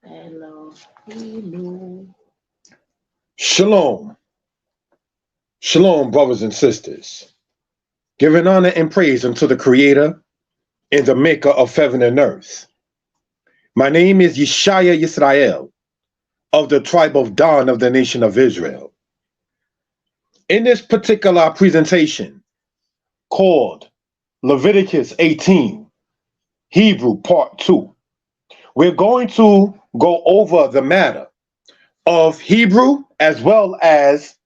Hello. Hello. Shalom. Shalom, brothers and sisters. Giving honor and praise unto the Creator and the Maker of heaven and earth. My name is Yeshaya Yisrael of the tribe of Dan of the nation of Israel. In this particular presentation called Leviticus 18, Hebrew Part 2, we're going to go over the matter of Hebrew as well as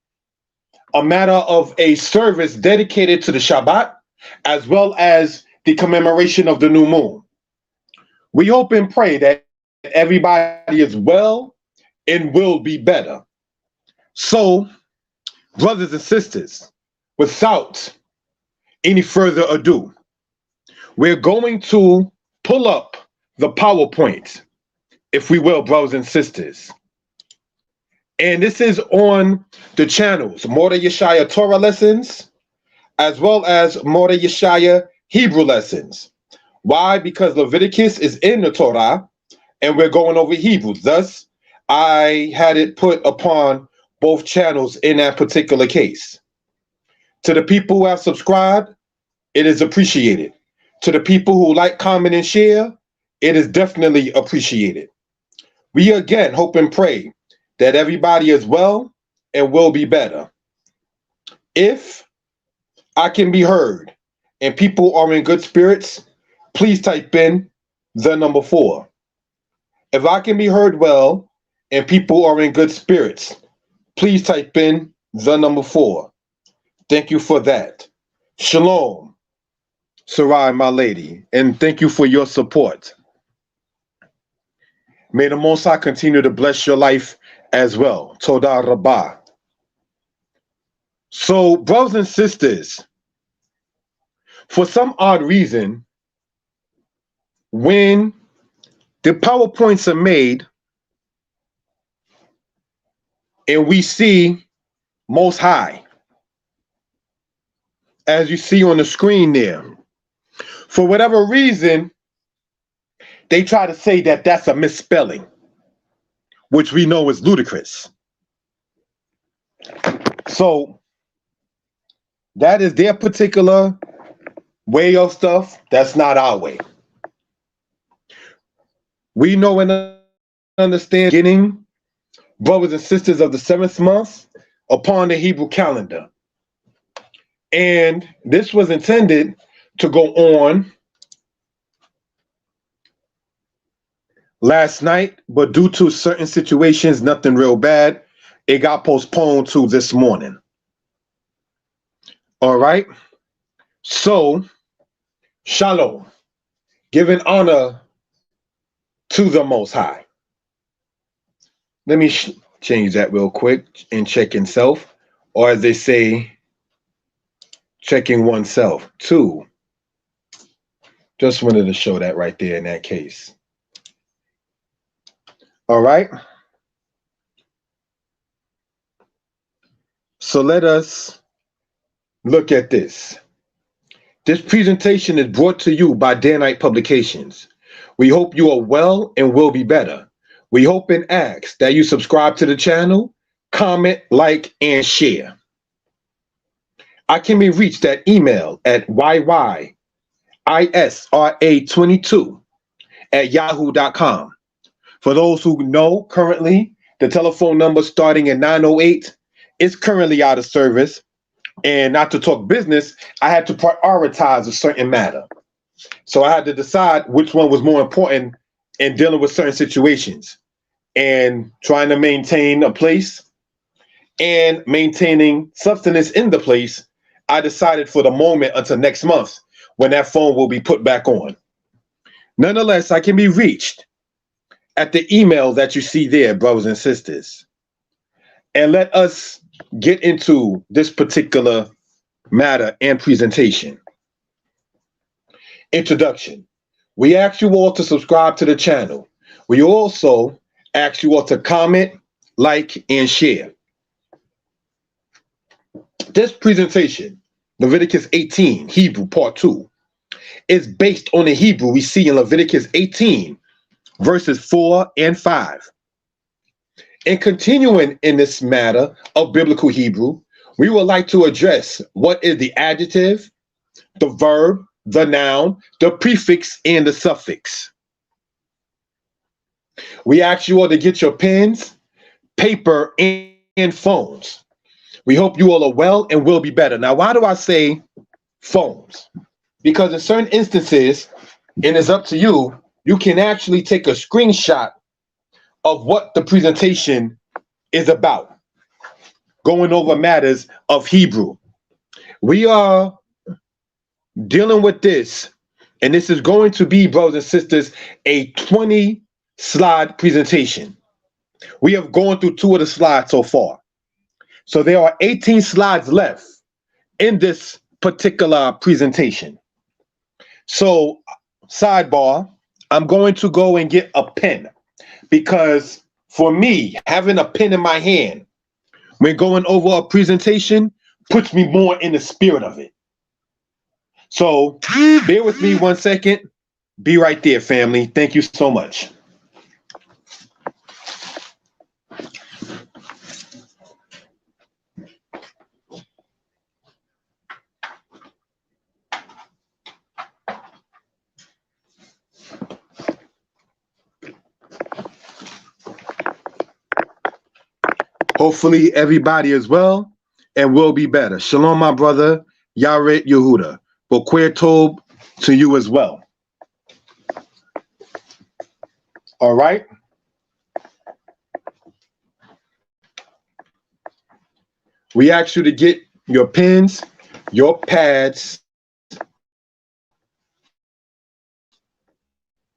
a matter of a service dedicated to the Shabbat, as well as the commemoration of the new moon. We hope and pray that everybody is well and will be better. So, brothers and sisters, without any further ado, we're going to pull up the PowerPoint, if we will, brothers and sisters. And this is on the channels, Mordeh Yeshaya Torah lessons, as well as Mordeh Yeshaya Hebrew lessons. Why? Because Leviticus is in the Torah, and we're going over Hebrew. Thus, I had it put upon both channels in that particular case. To the people who have subscribed, it is appreciated. To the people who like, comment, and share, it is definitely appreciated. We again hope and pray that everybody is well and will be better. If I can be heard and people are in good spirits, please type in the number 4. If I can be heard well and people are in good spirits, please type in the number 4. Thank you for that. Shalom, Sarai, my lady, and thank you for your support. May the Most High continue to bless your life as well. Toda Rabbah. So, brothers and sisters, for some odd reason, when the PowerPoints are made and we see Most High, as you see on the screen there, for whatever reason, they try to say that that's a misspelling, which we know is ludicrous. So that is their particular way of stuff. That's not our way. We know and understand getting brothers and sisters of the 7th month upon the Hebrew calendar. And this was intended to go on last night, but due to certain situations, nothing real bad, it got postponed to this morning. All right. So, Shalom, giving honor to the Most High. Let me change that real quick and check self, or as they say, checking oneself. 2. Just wanted to show that right there in that case. All right. So let us look at this. This presentation is brought to you by Danite Publications. We hope you are well and will be better. We hope and ask that you subscribe to the channel, comment, like, and share. I can be reached at email at yyisra22@yahoo.com. For those who know, currently, the telephone number starting at 908 is currently out of service. And not to talk business, I had to prioritize a certain matter. So I had to decide which one was more important in dealing with certain situations and trying to maintain a place and maintaining substance in the place. I decided for the moment until next month when that phone will be put back on. Nonetheless, I can be reached at the email that you see there, brothers and sisters. And let us get into this particular matter and presentation. Introduction. We ask you all to subscribe to the channel. We also ask you all to comment, like, and share. This presentation, Leviticus 18, Hebrew Part 2, is based on the Hebrew we see in Leviticus 18, verses 4 and 5. In continuing in this matter of biblical Hebrew, we would like to address what is the adjective, the verb, the noun, the prefix, and the suffix. We ask you all to get your pens, paper, and phones. We hope you all are well and will be better. Now, why do I say phones? Because in certain instances, and it's up to you, you can actually take a screenshot of what the presentation is about, going over matters of Hebrew. We are dealing with this, and this is going to be, brothers and sisters, a 20-slide presentation. We have gone through 2 of the slides so far. So there are 18 slides left in this particular presentation. So, sidebar, I'm going to go and get a pen, because for me, having a pen in my hand when going over a presentation puts me more in the spirit of it. So bear with me 1 second. Be right there, family. Thank you so much. Hopefully everybody is well and will be better. Shalom, my brother, Yaret Yehuda. Boker Tov to you as well. All right. We ask you to get your pens, your pads,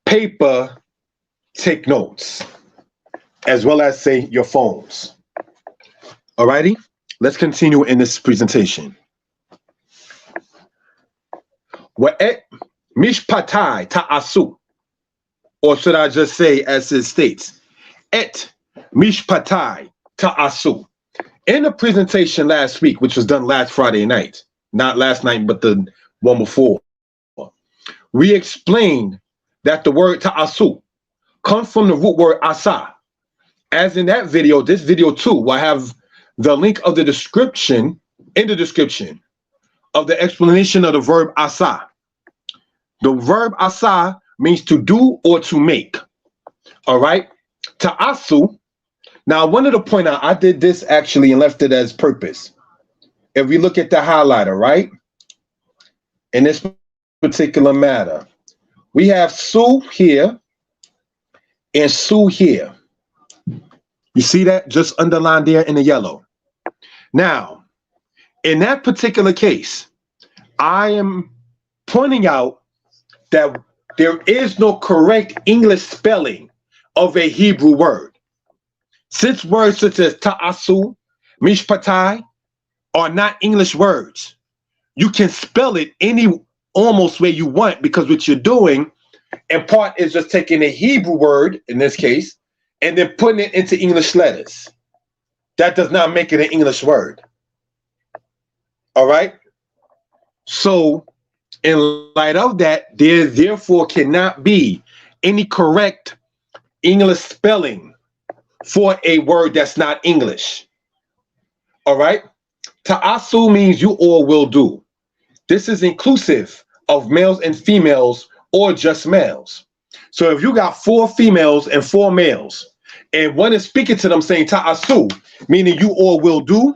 paper, take notes, as well as say your phones. All righty, let's continue in this presentation. Wa'et mishpatai ta'asu, or should I just say, as it states, et mishpatai ta'asu. In the presentation last week, which was done last Friday night, not last night, but the one before, we explained that the word ta'asu comes from the root word asa. As in that video, this video too, will have the link of the description in the description of the explanation of the verb asa. The verb asa means to do or to make. All right. Ta'asu. Now, I wanted to point out, I did this actually and left it as purpose. If we look at the highlighter, right? In this particular matter, we have su here and su here. You see that just underlined there in the yellow. Now, in that particular case, I am pointing out that there is no correct English spelling of a Hebrew word. Since words such as ta'asu, mishpatai are not English words, you can spell it any almost way you want, because what you're doing in part is just taking a Hebrew word, in this case, and then putting it into English letters. That does not make it an English word. All right? So, in light of that, there therefore cannot be any correct English spelling for a word that's not English. All right? Ta'asu means you all will do. This is inclusive of males and females or just males. So if you got 4 females and 4 males, and one is speaking to them saying ta'asu, meaning you all will do,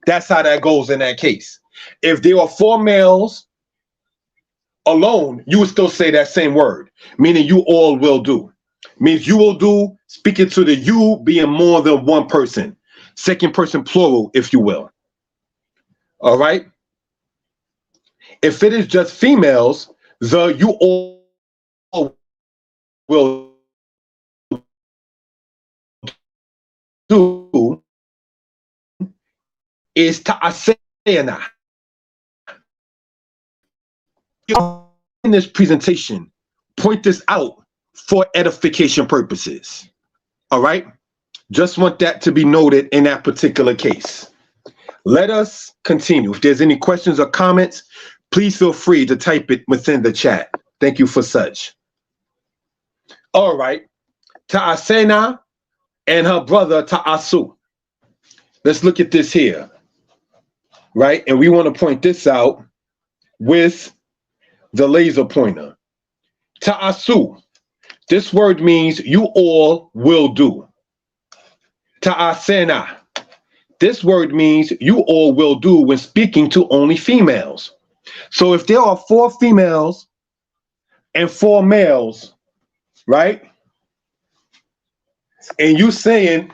that's how that goes in that case. If there are 4 males alone, you would still say that same word, meaning you all will do. Means you will do, speaking to the you being more than one person, second person plural, if you will. All right. If it is just females, the you all will do is ta'asena. In this presentation, point this out for edification purposes. All right. Just want that to be noted in that particular case. Let us continue. If there's any questions or comments, please feel free to type it within the chat. Thank you for such. All right. Ta'asena and her brother Ta'asu. Let's look at this here. Right? And we want to point this out with the laser pointer. Ta'asu. This word means you all will do. Ta'asena. This word means you all will do when speaking to only females. So if there are 4 females and 4 males, right? And you're saying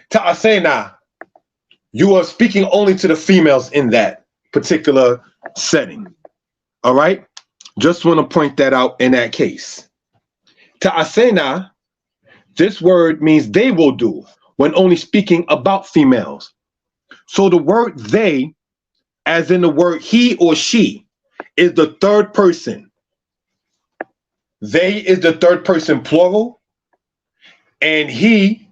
Ta'asena, you are speaking only to the females in that particular setting. All right? Just want to point that out in that case. Ta'asena, this word means they will do when only speaking about females. So the word they, as in the word he or she, is the third person. They is the third person plural, and he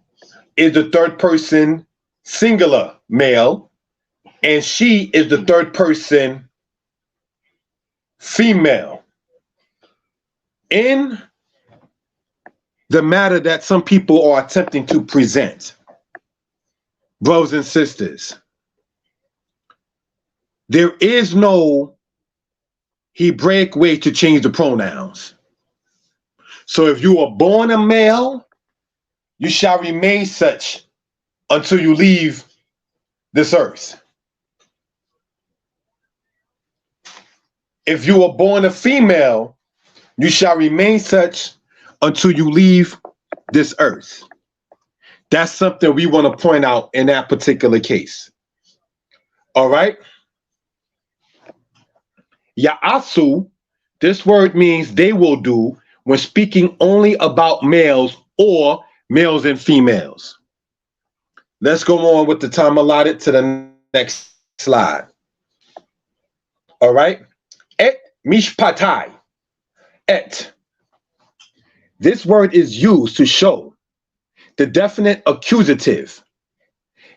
is the third person singular male, and she is the third person female. In the matter that some people are attempting to present, brothers and sisters, there is no Hebraic way to change the pronouns. So if you are born a male, you shall remain such until you leave this earth. If you are born a female, you shall remain such until you leave this earth. That's something we want to point out in that particular case. All right? Ya'asu, this word means they will do when speaking only about males or males and females. Let's go on with the time allotted to the next slide. All right? Et mishpatai. Et. This word is used to show the definite accusative.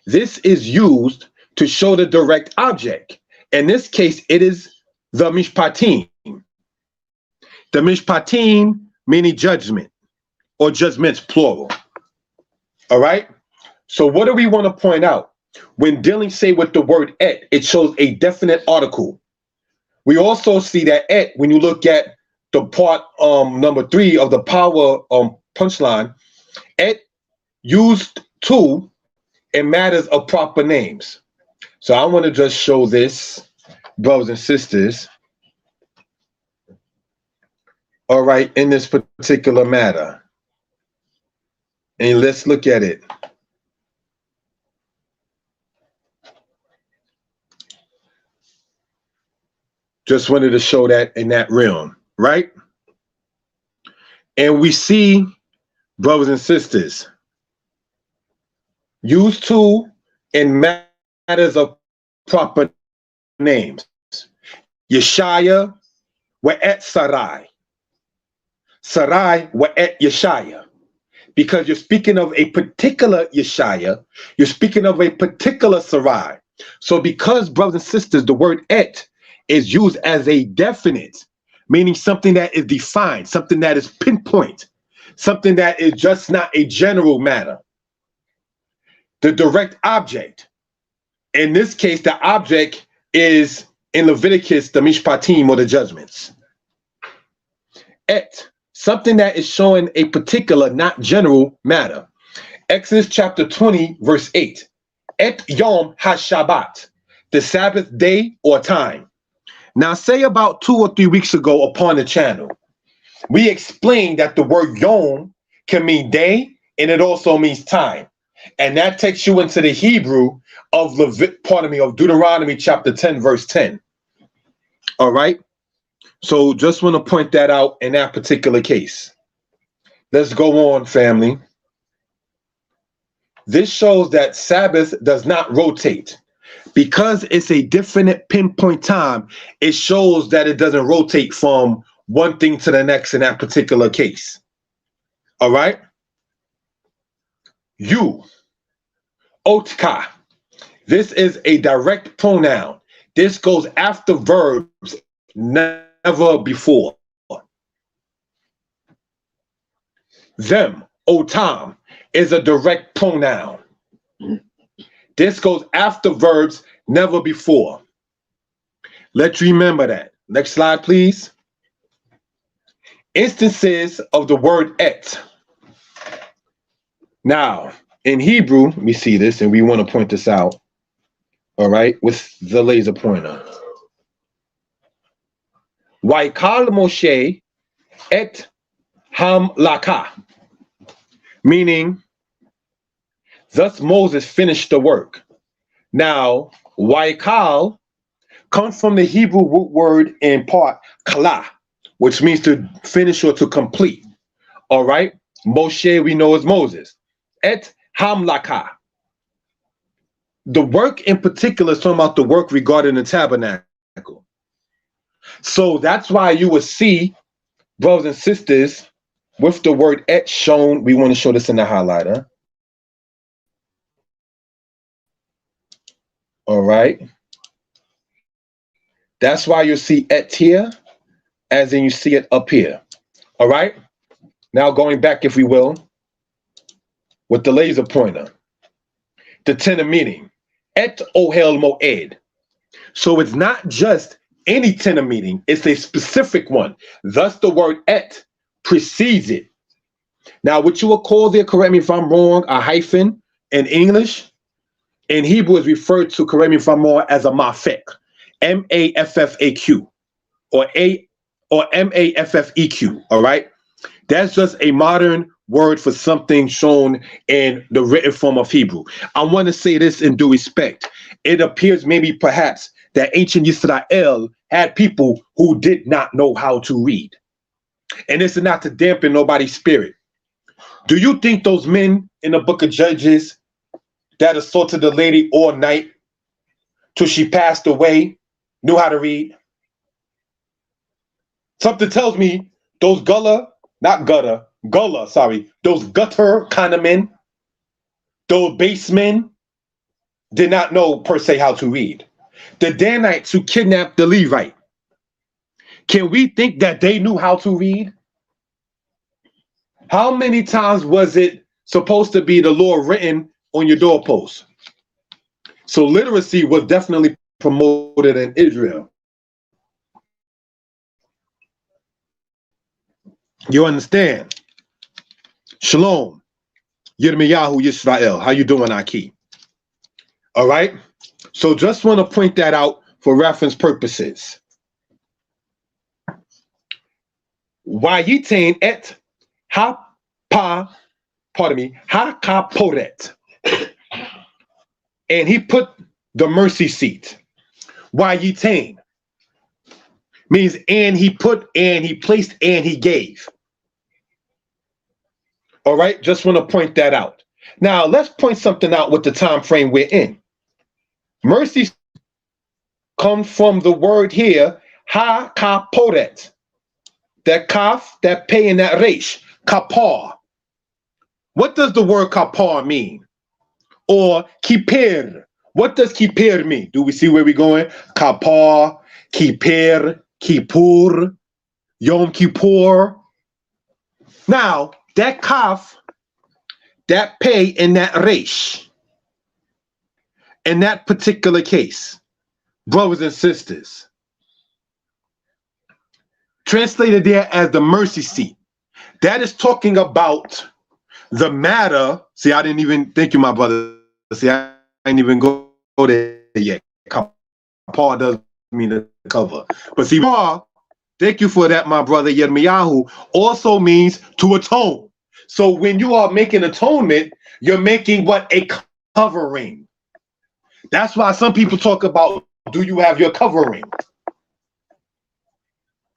This is used to show the direct object. In this case, it is the mishpatim. The mishpatim meaning judgment or judgments plural. All right? So what do we want to point out? When dealing, say, with the word et, it shows a definite article. We also see that et, when you look at the part number 3 of the power punchline, et used to in matters of proper names. So I want to just show this, brothers and sisters. All right, in this particular matter. And let's look at it. Just wanted to show that in that realm, right? And we see, brothers and sisters, used to in matters of proper names. Yeshaya wa'et Sarai. Sarai wa'et Yeshaya. Because you're speaking of a particular Yeshaya, you're speaking of a particular Sarai. So because, brothers and sisters, the word et is used as a definite, meaning something that is defined, something that is pinpoint, something that is just not a general matter. The direct object, in this case, the object is in Leviticus, the mishpatim or the judgments. Et, something that is showing a particular, not general matter. Exodus chapter 20, verse 8. Et yom ha-shabbat, the Sabbath day or time. Now, say about 2 or 3 weeks ago upon the channel, we explained that the word yom can mean day and it also means time. And that takes you into the Hebrew of of Deuteronomy chapter 10, verse 10. All right. So just want to point that out in that particular case. Let's go on, family. This shows that Sabbath does not rotate. Because it's a definite pinpoint time, it shows that it doesn't rotate from one thing to the next in that particular case. All right? You, otka. This is a direct pronoun. This goes after verbs, not never before. Them, otam, is a direct pronoun. This goes after verbs never before. Let's remember that. Next slide, please. Instances of the word et. Now, in Hebrew, we see this and we want to point this out, all right, with the laser pointer. Waikal Moshe et hamlaka, meaning, thus Moses finished the work. Now, waikal comes from the Hebrew root word in part, kala, which means to finish or to complete. All right, Moshe we know as Moses. Et hamlaka. The work in particular is talking about the work regarding the tabernacle. So that's why you will see, brothers and sisters, with the word et shown. We want to show this in the highlighter. All right. That's why you'll see et here, as in you see it up here. All right. Now going back, if we will, with the laser pointer, the tenor meeting, et ohel moed. So it's not just any tenor meeting, it's a specific one. Thus the word et precedes it. Now what you will call there, correct me if I'm wrong, a hyphen in English, in Hebrew is referred to, correct me if I'm wrong, as a mafek, M-A-F-F-A-Q, or M-A-F-F-E-Q, all right? That's just a modern word for something shown in the written form of Hebrew. I want to say this in due respect. It appears maybe perhaps that ancient Israel had people who did not know how to read. And this is not to dampen nobody's spirit. Do you think those men in the book of Judges that assaulted the lady all night till she passed away knew how to read? Something tells me those those gutter kind of men, those base men, did not know per se how to read. The Danites who kidnapped the Levite, can we think that they knew how to read? How many times was it supposed to be the law written on your doorpost? So literacy was definitely promoted in Israel. You understand? Shalom, Yirmiyahu Yisrael. How you doing, Aki? All right. So just want to point that out for reference purposes. Wayitain et hakaporet. And he put the mercy seat. Wayitain means and he put, and he placed, and he gave. All right, just want to point that out. Now let's point something out with the time frame we're in. Mercy comes from the word here, ha-kaporet. That kaf, that pay, and that resh, kapar. What does the word kapar mean? Or kippir. What does kippir mean? Do we see where we're going? Kapar, kippir, kippur, Yom Kippur. Now, that kaf, that pay, and that resh, in that particular case, brothers and sisters, translated there as the mercy seat, that is talking about the matter. See, I didn't even, thank you, my brother. See, I didn't even go there yet. Paul does mean the cover. But see, Paul, thank you for that, my brother. Yirmiyahu also means to atone. So when you are making atonement, you're making what? A covering. That's why some people talk about, do you have your covering?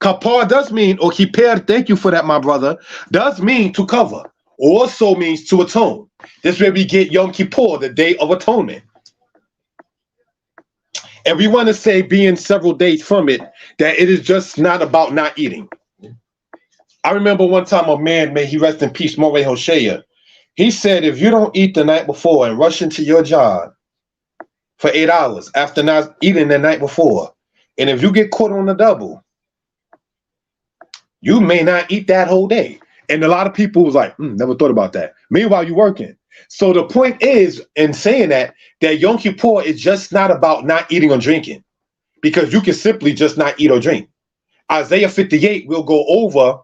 Kapar does mean, or kippur, thank you for that, my brother, does mean to cover. Also means to atone. This is where we get Yom Kippur, the Day of Atonement. And we want to say, being several days from it, that it is just not about not eating. I remember one time a man, may he rest in peace, Moreh Hoshea, he said, if you don't eat the night before and rush into your job for 8 hours after not eating the night before, and if you get caught on the double, You may not eat that whole day. And a lot of people was like, never thought about that. Meanwhile, you're working. So the point is, in saying that Yom Kippur is just not about not eating or drinking, because you can simply just not eat or drink. Isaiah 58 we'll go over,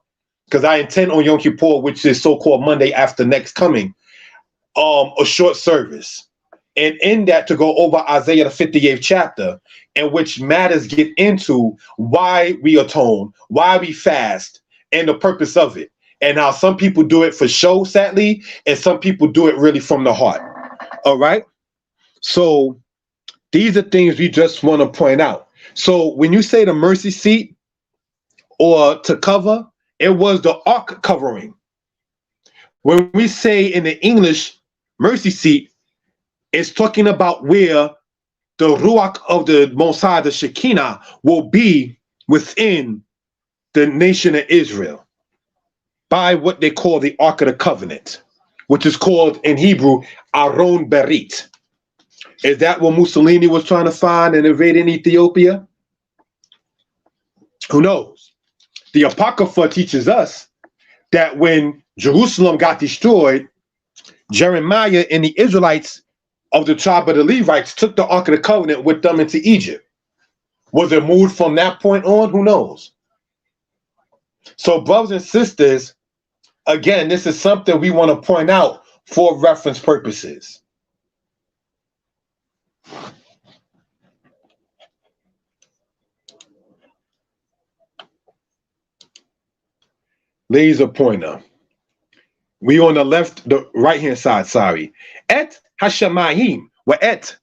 because I intend on Yom Kippur, which is so-called Monday after next coming, a short service. And in that, to go over Isaiah the 58th chapter, in which matters get into why we atone, why we fast, and the purpose of it. And how some people do it for show, sadly, and some people do it really from the heart. All right? So these are things we just want to point out. So when you say the mercy seat or to cover, it was the ark covering. When we say in the English mercy seat, it's talking about where the Ruach of the Most High, the Shekinah, will be within the nation of Israel by what they call the Ark of the Covenant, which is called in Hebrew, Aron Berit. Is that what Mussolini was trying to find and invade in Ethiopia? Who knows? The Apocrypha teaches us that when Jerusalem got destroyed, Jeremiah and the Israelites of the tribe of the Levites took the Ark of the Covenant with them into Egypt. Was it moved from that point on? Who knows? So, brothers and sisters, again, this is something we want to point out for reference purposes. Laser pointer. We on the left, the right-hand side, sorry. Et Hashemayim, wa et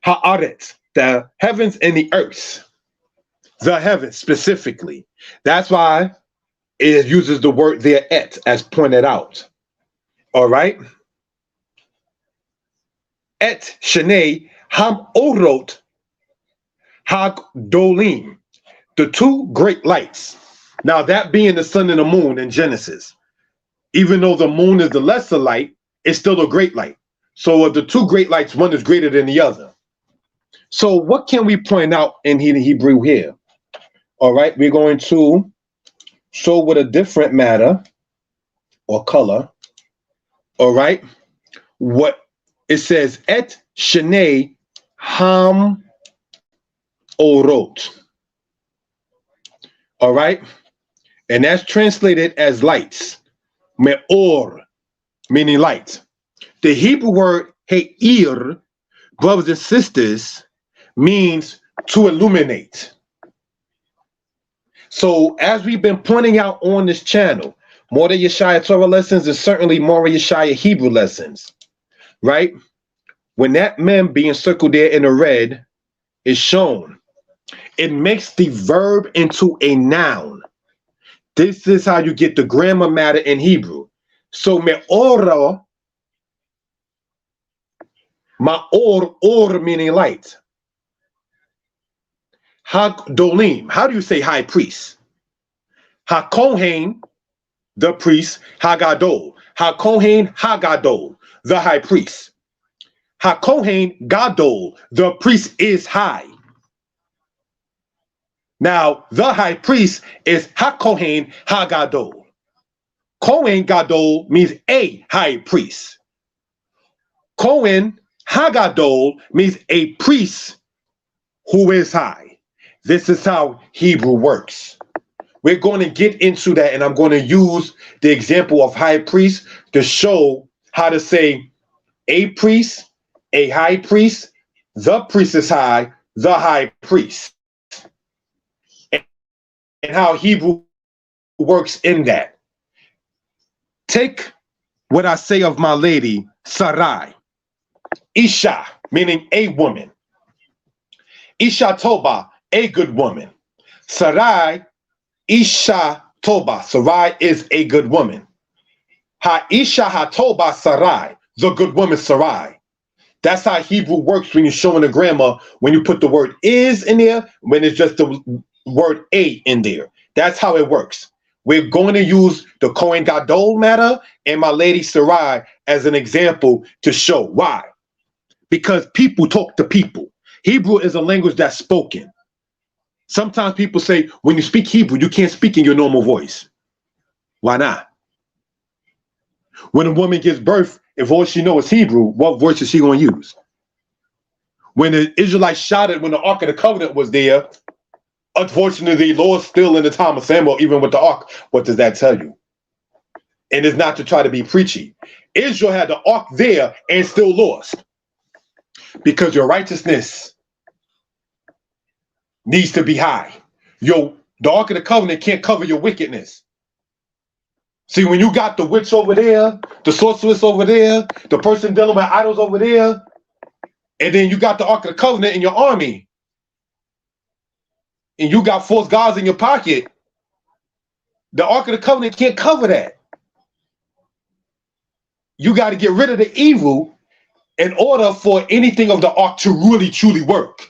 haaret, the heavens and the earth. The heavens specifically. That's why it uses the word there, et, as pointed out. All right? Et shenei ham orot hagdolim, the two great lights. Now that being the sun and the moon in Genesis, even though the moon is the lesser light, it's still a great light. So of the two great lights, one is greater than the other. So what can we point out in Hebrew here? All right, we're going to show with a different matter or color. All right, what it says, et shenei ham orot. All right, and that's translated as lights. Me'or, meaning light. The Hebrew word he'ir, brothers and sisters, means to illuminate. So as we've been pointing out on this channel, Mordeh Yeshaya Torah lessons and certainly Mordeh Yeshaya Hebrew lessons, right? When that mem being circled there in the red is shown, it makes the verb into a noun. This is how you get the grammar matter in Hebrew. So me'ora, ma'or, or meaning light. Hagdolim, how do you say high priest? HaKohen, the priest, Hagadol. HaKohen, Hagadol, the high priest. HaKohen, Gadol, the priest is high. Now, the high priest is HaKohen HaGadol. Kohen Gadol means a high priest. Kohen HaGadol means a priest who is high. This is how Hebrew works. We're going to get into that, and I'm going to use the example of high priest to show how to say a priest, a high priest, the priest is high, the high priest. And how Hebrew works in that. Take what I say of my lady, Sarai. Isha, meaning a woman. Isha Toba, a good woman. Sarai, Isha Toba. Sarai is a good woman. Ha Isha ha Toba Sarai, the good woman Sarai. That's how Hebrew works when you're showing the grammar, when you put the word is in there, when it's just the word a in there. That's how it works. We're going to use the Kohen Gadol matter and my lady Sarai as an example to show why. Because people talk to people. Hebrew is a language that's spoken. Sometimes people say, when you speak Hebrew, you can't speak in your normal voice. Why not? When a woman gives birth, if all she knows is Hebrew, what voice is she going to use? When the Israelites shouted when the Ark of the Covenant was there, unfortunately, the Lord's still in the time of Samuel, even with the Ark. What does that tell you? And it's not to try to be preachy. Israel had the Ark there and still lost. Because your righteousness needs to be high. The Ark of the Covenant can't cover your wickedness. See, when you got the witch over there, the sorceress over there, the person dealing with idols over there, and then you got the Ark of the Covenant in your army, and you got false gods in your pocket, the Ark of the Covenant can't cover that. You got to get rid of the evil in order for anything of the Ark to really, truly work.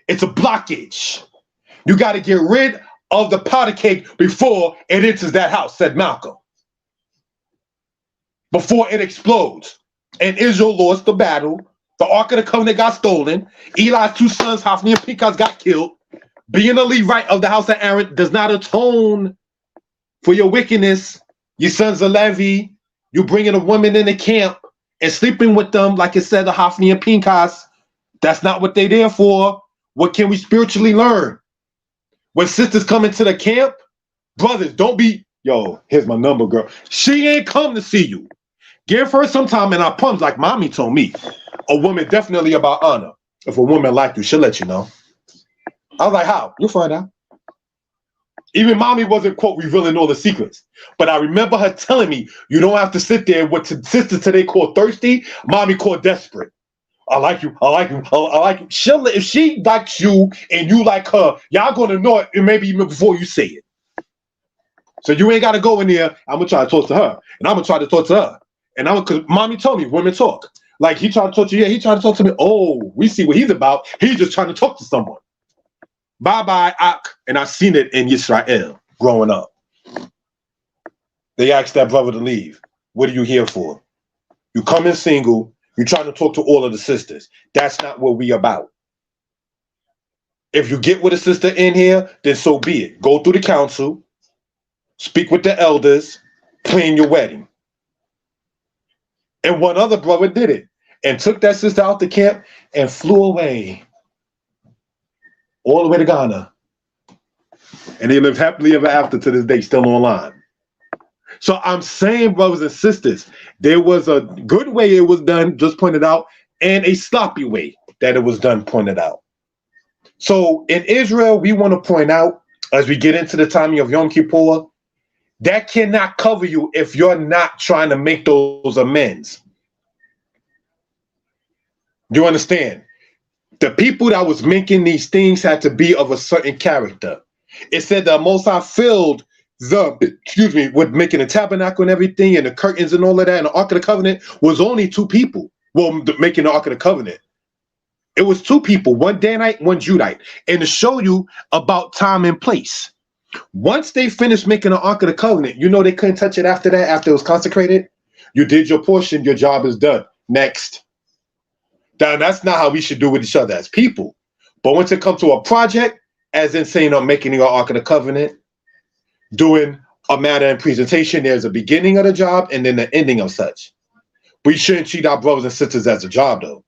It's a blockage. You got to get rid of the powder cake before it enters that house, said Malcolm. Before it explodes. And Israel lost the battle. The Ark of the Covenant got stolen. Eli's two sons, Hophni and Phinehas, got killed. Being a Levite of the house of Aaron does not atone for your wickedness. Your sons of Levi, you bringing a woman in the camp and sleeping with them, like it said, the Hophni and Phinehas. That's not what they're there for. What can we spiritually learn? When sisters come into the camp, brothers, don't be, yo, here's my number, girl. She ain't come to see you. Give her some time, and I promise, like mommy told me, a woman definitely about honor. If a woman like you, she'll let you know. I was like, how? You'll find out. Even mommy wasn't, quote, revealing all the secrets. But I remember her telling me, you don't have to sit there. What sisters today call thirsty, mommy called desperate. I like you. I like you. I like you. If she likes you and you like her, y'all going to know it maybe even before you say it. So you ain't got to go in there. I'm going to try to talk to her. And I'm going to try to talk to her. And because mommy told me, women talk. Like, he tried to talk to you. Yeah, he tried to talk to me. Oh, we see what he's about. He's just trying to talk to someone. Bye-bye, Ak. And I seen it in Israel growing up. They asked that brother to leave. What are you here for? You come in single. You're trying to talk to all of the sisters. That's not what we about. If you get with a sister in here, then so be it. Go through the council. Speak with the elders. Plan your wedding. And one other brother did it. And took that sister out the camp and flew away. All the way to Ghana. And they lived happily ever after to this day, still online. So I'm saying, brothers and sisters, there was a good way it was done, just pointed out, and a sloppy way that it was done, pointed out. So in Israel, we want to point out, as we get into the timing of Yom Kippur, that cannot cover you if you're not trying to make those amends. Do you understand? The people that was making these things had to be of a certain character. It said the Most High filled with making the tabernacle and everything and the curtains and all of that, and the Ark of the Covenant was only two people. Well, making the Ark of the Covenant. It was two people, one Danite, one Judite. And to show you about time and place. Once they finished making the Ark of the Covenant, you know they couldn't touch it after that, after it was consecrated. You did your portion, your job is done. Next. Now, that's not how we should do with each other as people. But once it comes to a project, as in saying I'm making the Ark of the Covenant, doing a matter and presentation, there's a beginning of the job and then the ending of such. We shouldn't treat our brothers and sisters as a job, though,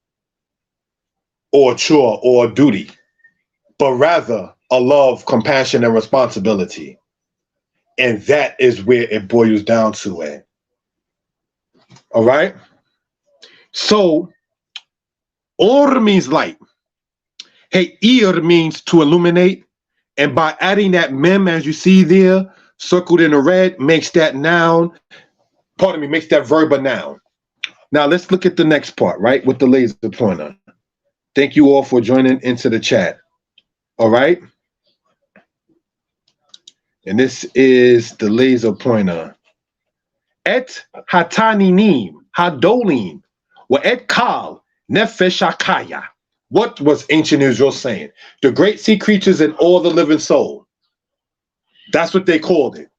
or a chore or a duty, but rather a love, compassion, and responsibility. And that is where it boils down to it. All right? So, or means light. Hey, ir means to illuminate. And by adding that mem, as you see there, circled in the red, makes that noun, makes that verb a noun. Now, let's look at the next part, right, with the laser pointer. Thank you all for joining into the chat. All right? And this is the laser pointer. Et hataninim, hadolim, wa et kal, nefeshakaya. What was ancient Israel saying? The great sea creatures and all the living soul. That's what they called it.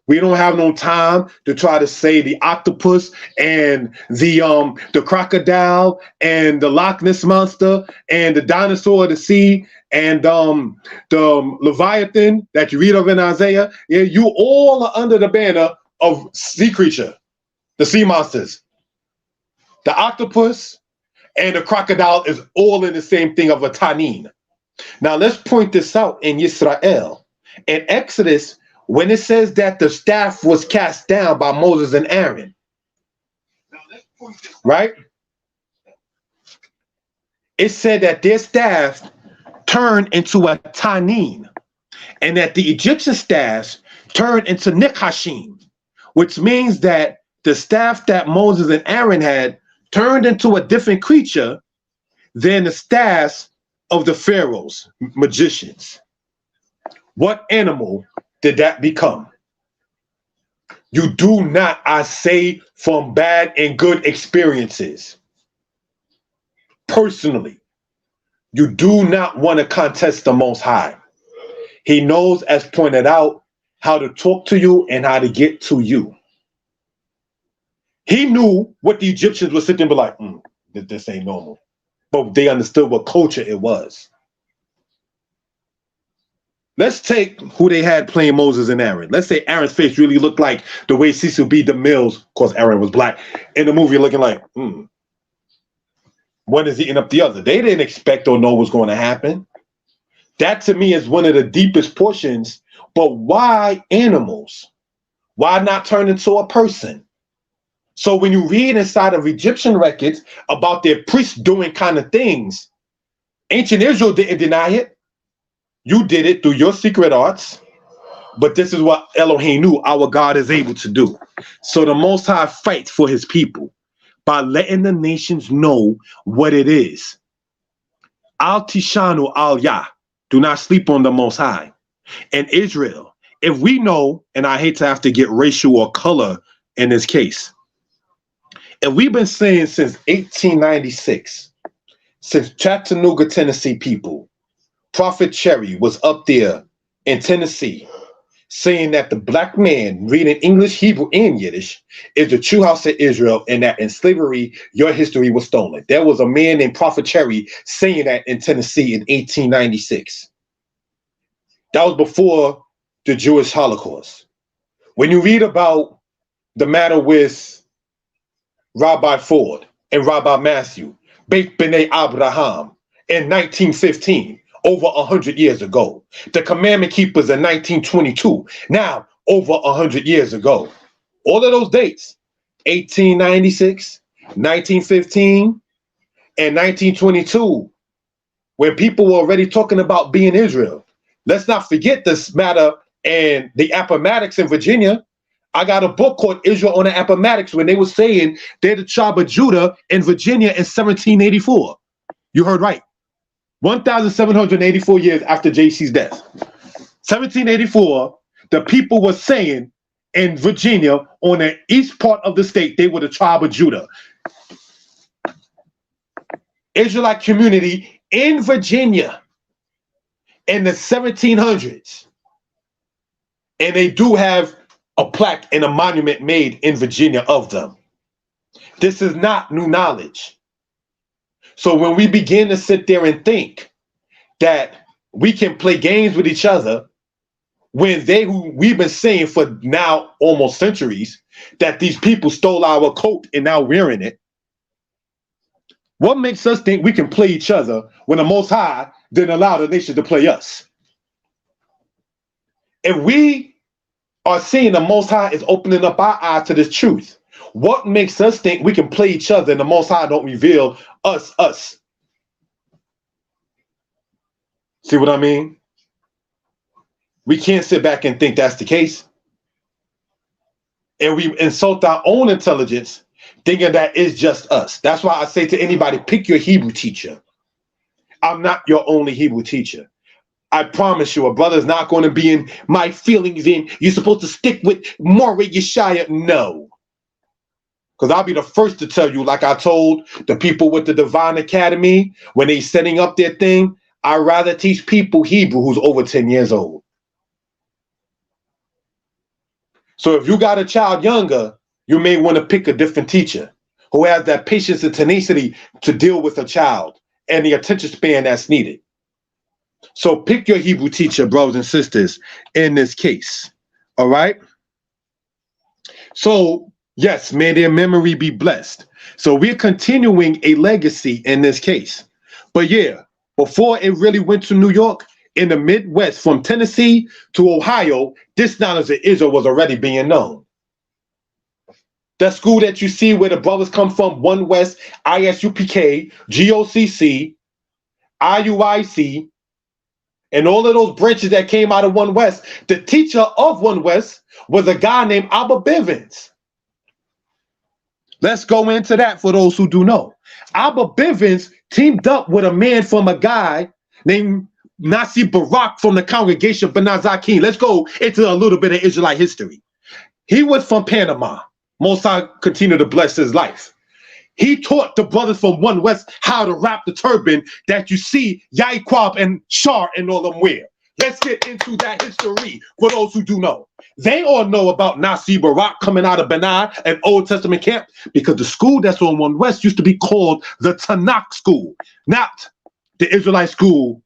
We don't have no time to try to say the octopus and the crocodile and the Loch Ness monster and the dinosaur of the sea and the Leviathan that you read of in Isaiah. Yeah, you all are under the banner of sea creature, the sea monsters. The octopus and the crocodile is all in the same thing of a tanin. Now let's point this out in Israel. In Exodus, when it says that the staff was cast down by Moses and Aaron, right? It said that their staff turned into a tanin, and that the Egyptian staffs turned into nikhashim, which means that the staff that Moses and Aaron had turned into a different creature than the staffs of the pharaohs, magicians. What animal did that become? You do not, I say, from bad and good experiences. Personally, you do not want to contest the Most High. He knows, as pointed out, how to talk to you and how to get to you. He knew what the Egyptians were sitting and be like, this ain't normal. But they understood what culture it was. Let's take who they had playing Moses and Aaron. Let's say Aaron's face really looked like the way Cecil B. DeMille's, of course Aaron was black, in the movie looking like, one is eating up the other. They didn't expect or know what's going to happen. That to me is one of the deepest portions. But why animals? Why not turn into a person? So when you read inside of Egyptian records about their priests doing kind of things, ancient Israel didn't deny it. You did it through your secret arts, but this is what Elohim knew our God is able to do. So the Most High fights for his people by letting the nations know what it is. Al Tishanu Al Yah, do not sleep on the Most High. And Israel, if we know, and I hate to have to get racial or color in this case, and we've been saying since 1896, since Chattanooga, Tennessee people, Prophet Cherry was up there in Tennessee saying that the black man reading English, Hebrew, and Yiddish is the true house of Israel, and that in slavery, your history was stolen. There was a man named Prophet Cherry saying that in Tennessee in 1896. That was before the Jewish Holocaust. When you read about the matter with Rabbi Ford and Rabbi Matthew, Beit B'nai Abraham in 1915, over 100 years ago. The Commandment Keepers in 1922, now over 100 years ago. All of those dates, 1896, 1915, and 1922, when people were already talking about being Israel. Let's not forget this matter and the Appomattox in Virginia. I got a book called Israel on the Appomattox when they were saying they're the tribe of Judah in Virginia in 1784. You heard right. 1,784 years after JC's death. 1784, the people were saying in Virginia, on the east part of the state, they were the tribe of Judah. Israelite community in Virginia in the 1700s. And they do have a plaque and a monument made in Virginia of them. This is not new knowledge. So when we begin to sit there and think that we can play games with each other, when who we've been saying for now almost centuries that these people stole our coat and now wearing it, what makes us think we can play each other when the Most High didn't allow the nation to play us? If we are seeing the Most High is opening up our eyes to this truth, what makes us think we can play each other and the Most High don't reveal us? See what I mean? We can't sit back and think that's the case. And we insult our own intelligence thinking that it's just us. That's why I say to anybody, pick your Hebrew teacher. I'm not your only Hebrew teacher. I promise you, a brother's not going to be in my feelings in, you're supposed to stick with Moreh Yeshaya. No. Because I'll be the first to tell you, like I told the people with the Divine Academy, when they setting up their thing, I'd rather teach people Hebrew who's over 10 years old. So if you got a child younger, you may want to pick a different teacher who has that patience and tenacity to deal with a child and the attention span that's needed. So pick your Hebrew teacher, brothers and sisters, in this case. All right? So, yes, may their memory be blessed. So we're continuing a legacy in this case. But yeah, before it really went to New York, in the Midwest, from Tennessee to Ohio, this knowledge of Israel was already being known. That school that you see where the brothers come from, One West, ISUPK, GOCC, IUIC, and all of those branches that came out of One West, the teacher of One West was a guy named Abba Bivens. Let's go into that for those who do know. Abba Bivens teamed up with a man from a guy named Nasi Barak from the congregation of B'nai Zakim. Let's go into a little bit of Israelite history. He was from Panama. Most High continue to bless his life. He taught the brothers from One West how to wrap the turban that you see Yaquab and Shar and all them wear. Let's get into that history for those who do know. They all know about Nasi Barak coming out of Benai, an Old Testament camp, because the school that's on One West used to be called the Tanakh School, not the Israelite school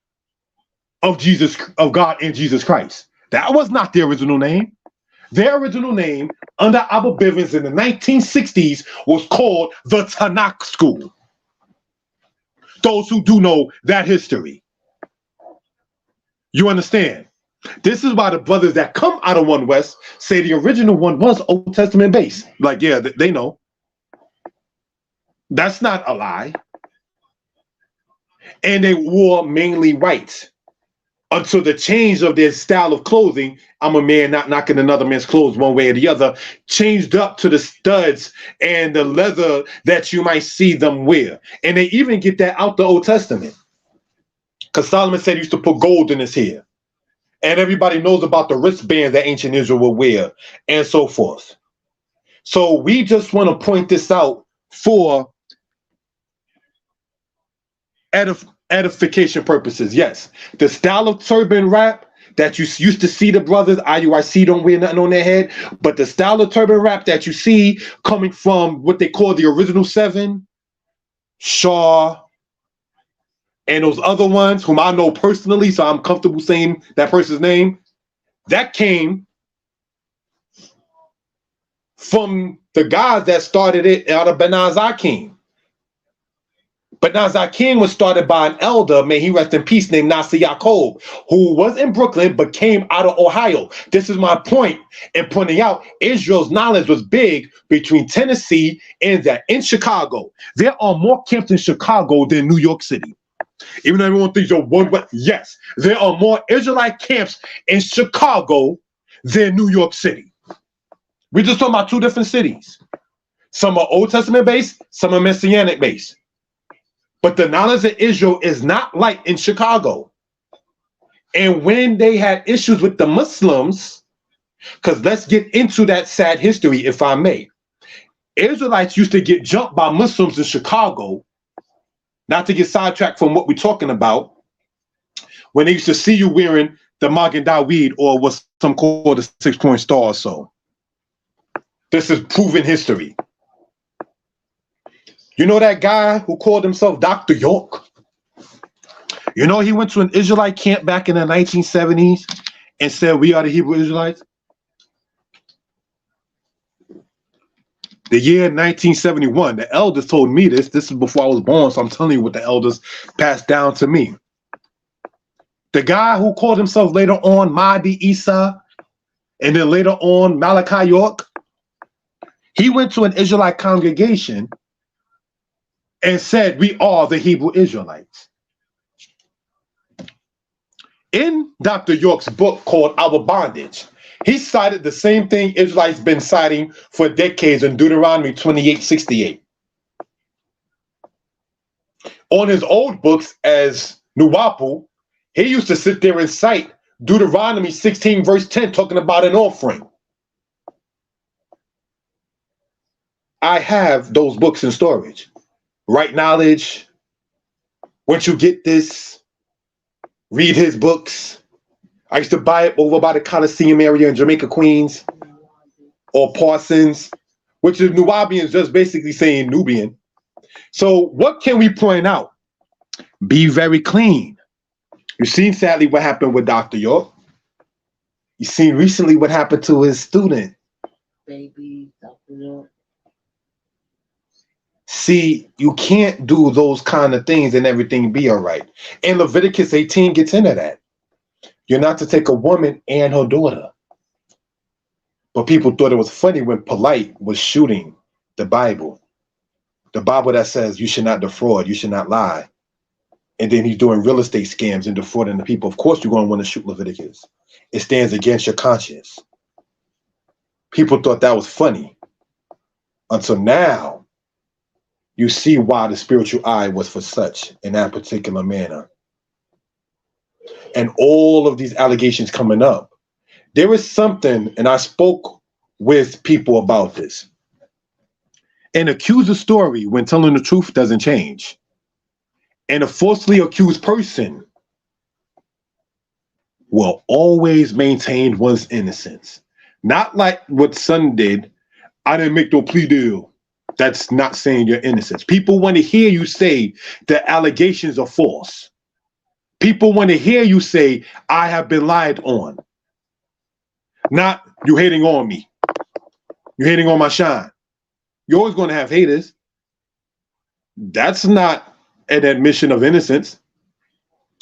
of Jesus, of God and Jesus Christ. That was not their original name. Their original name under Abba Bivens in the 1960s was called the Tanakh School. Those who do know that history. You understand? This is why the brothers that come out of One West say the original one was Old Testament based. Like, yeah, they know. That's not a lie. And they wore mainly white until the change of their style of clothing. I'm a man not knocking another man's clothes one way or the other, changed up to the studs and the leather that you might see them wear. And they even get that out the Old Testament. Because Solomon said he used to put gold in his hair. And everybody knows about the wristbands that ancient Israel would wear and so forth. So we just want to point this out for edification purposes. Yes, the style of turban wrap that you used to see the brothers, IUIC don't wear nothing on their head, but the style of turban wrap that you see coming from what they call the original seven, Shaw, and those other ones whom I know personally, so I'm comfortable saying that person's name, that came from the guys that started it out of B'nai Zakim. B'nai Zakim was started by an elder, may he rest in peace, named Nasi Yaakov, who was in Brooklyn but came out of Ohio. This is my point in pointing out Israel's knowledge was big between Tennessee and that in Chicago. There are more camps in Chicago than New York City. Even though everyone thinks you're one way, yes, there are more Israelite camps in Chicago than New York City. We're just talking about two different cities. Some are Old Testament based, some are Messianic based. But the knowledge of Israel is not like in Chicago. And when they had issues with the Muslims, because let's get into that sad history, if I may. Israelites used to get jumped by Muslims in Chicago, not to get sidetracked from what we're talking about, when they used to see you wearing the Magen David or what's some called a 6-point star or so. This is proven history. You know that guy who called himself Dr. York? You know he went to an Israelite camp back in the 1970s and said, we are the Hebrew Israelites? The year 1971, the elders told me this. This is before I was born, so I'm telling you what the elders passed down to me. The guy who called himself later on Mahdi Isa, and then later on Malachi York, he went to an Israelite congregation and said, we are the Hebrew Israelites. In Dr. York's book called Our Bondage, he cited the same thing Israelites been citing for decades in Deuteronomy 28:68. On his old books as Nuwapu, he used to sit there and cite Deuteronomy 16 verse 10 talking about an offering. I have those books in storage. Right Knowledge, once you get this, read his books. I used to buy it over by the Coliseum area in Jamaica, Queens. or Parsons, which is Nubians, just basically saying Nubian. So what can we point out? Be very clean. You've seen sadly what happened with Dr. York. You've seen recently what happened to his student. Baby, Dr. York. See, you can't do those kind of things and everything be all right. And Leviticus 18 gets into that. You're not to take a woman and her daughter. But people thought it was funny when Polite was shooting the Bible. The Bible that says you should not defraud, you should not lie. And then he's doing real estate scams and defrauding the people. Of course, you're going to want to shoot Leviticus. It stands against your conscience. People thought that was funny. Until now, you see why the spiritual eye was for such in that particular manner. And all of these allegations coming up. There is something, and I spoke with people about this. An accuser story, when telling the truth, doesn't change. And a falsely accused person will always maintain one's innocence. Not like what Son did. I didn't make no plea deal. That's not saying you're innocent. People want to hear you say the allegations are false. People want to hear you say, I have been lied on. Not, you hating on me. You're hating on my shine. You're always going to have haters. That's not an admission of innocence.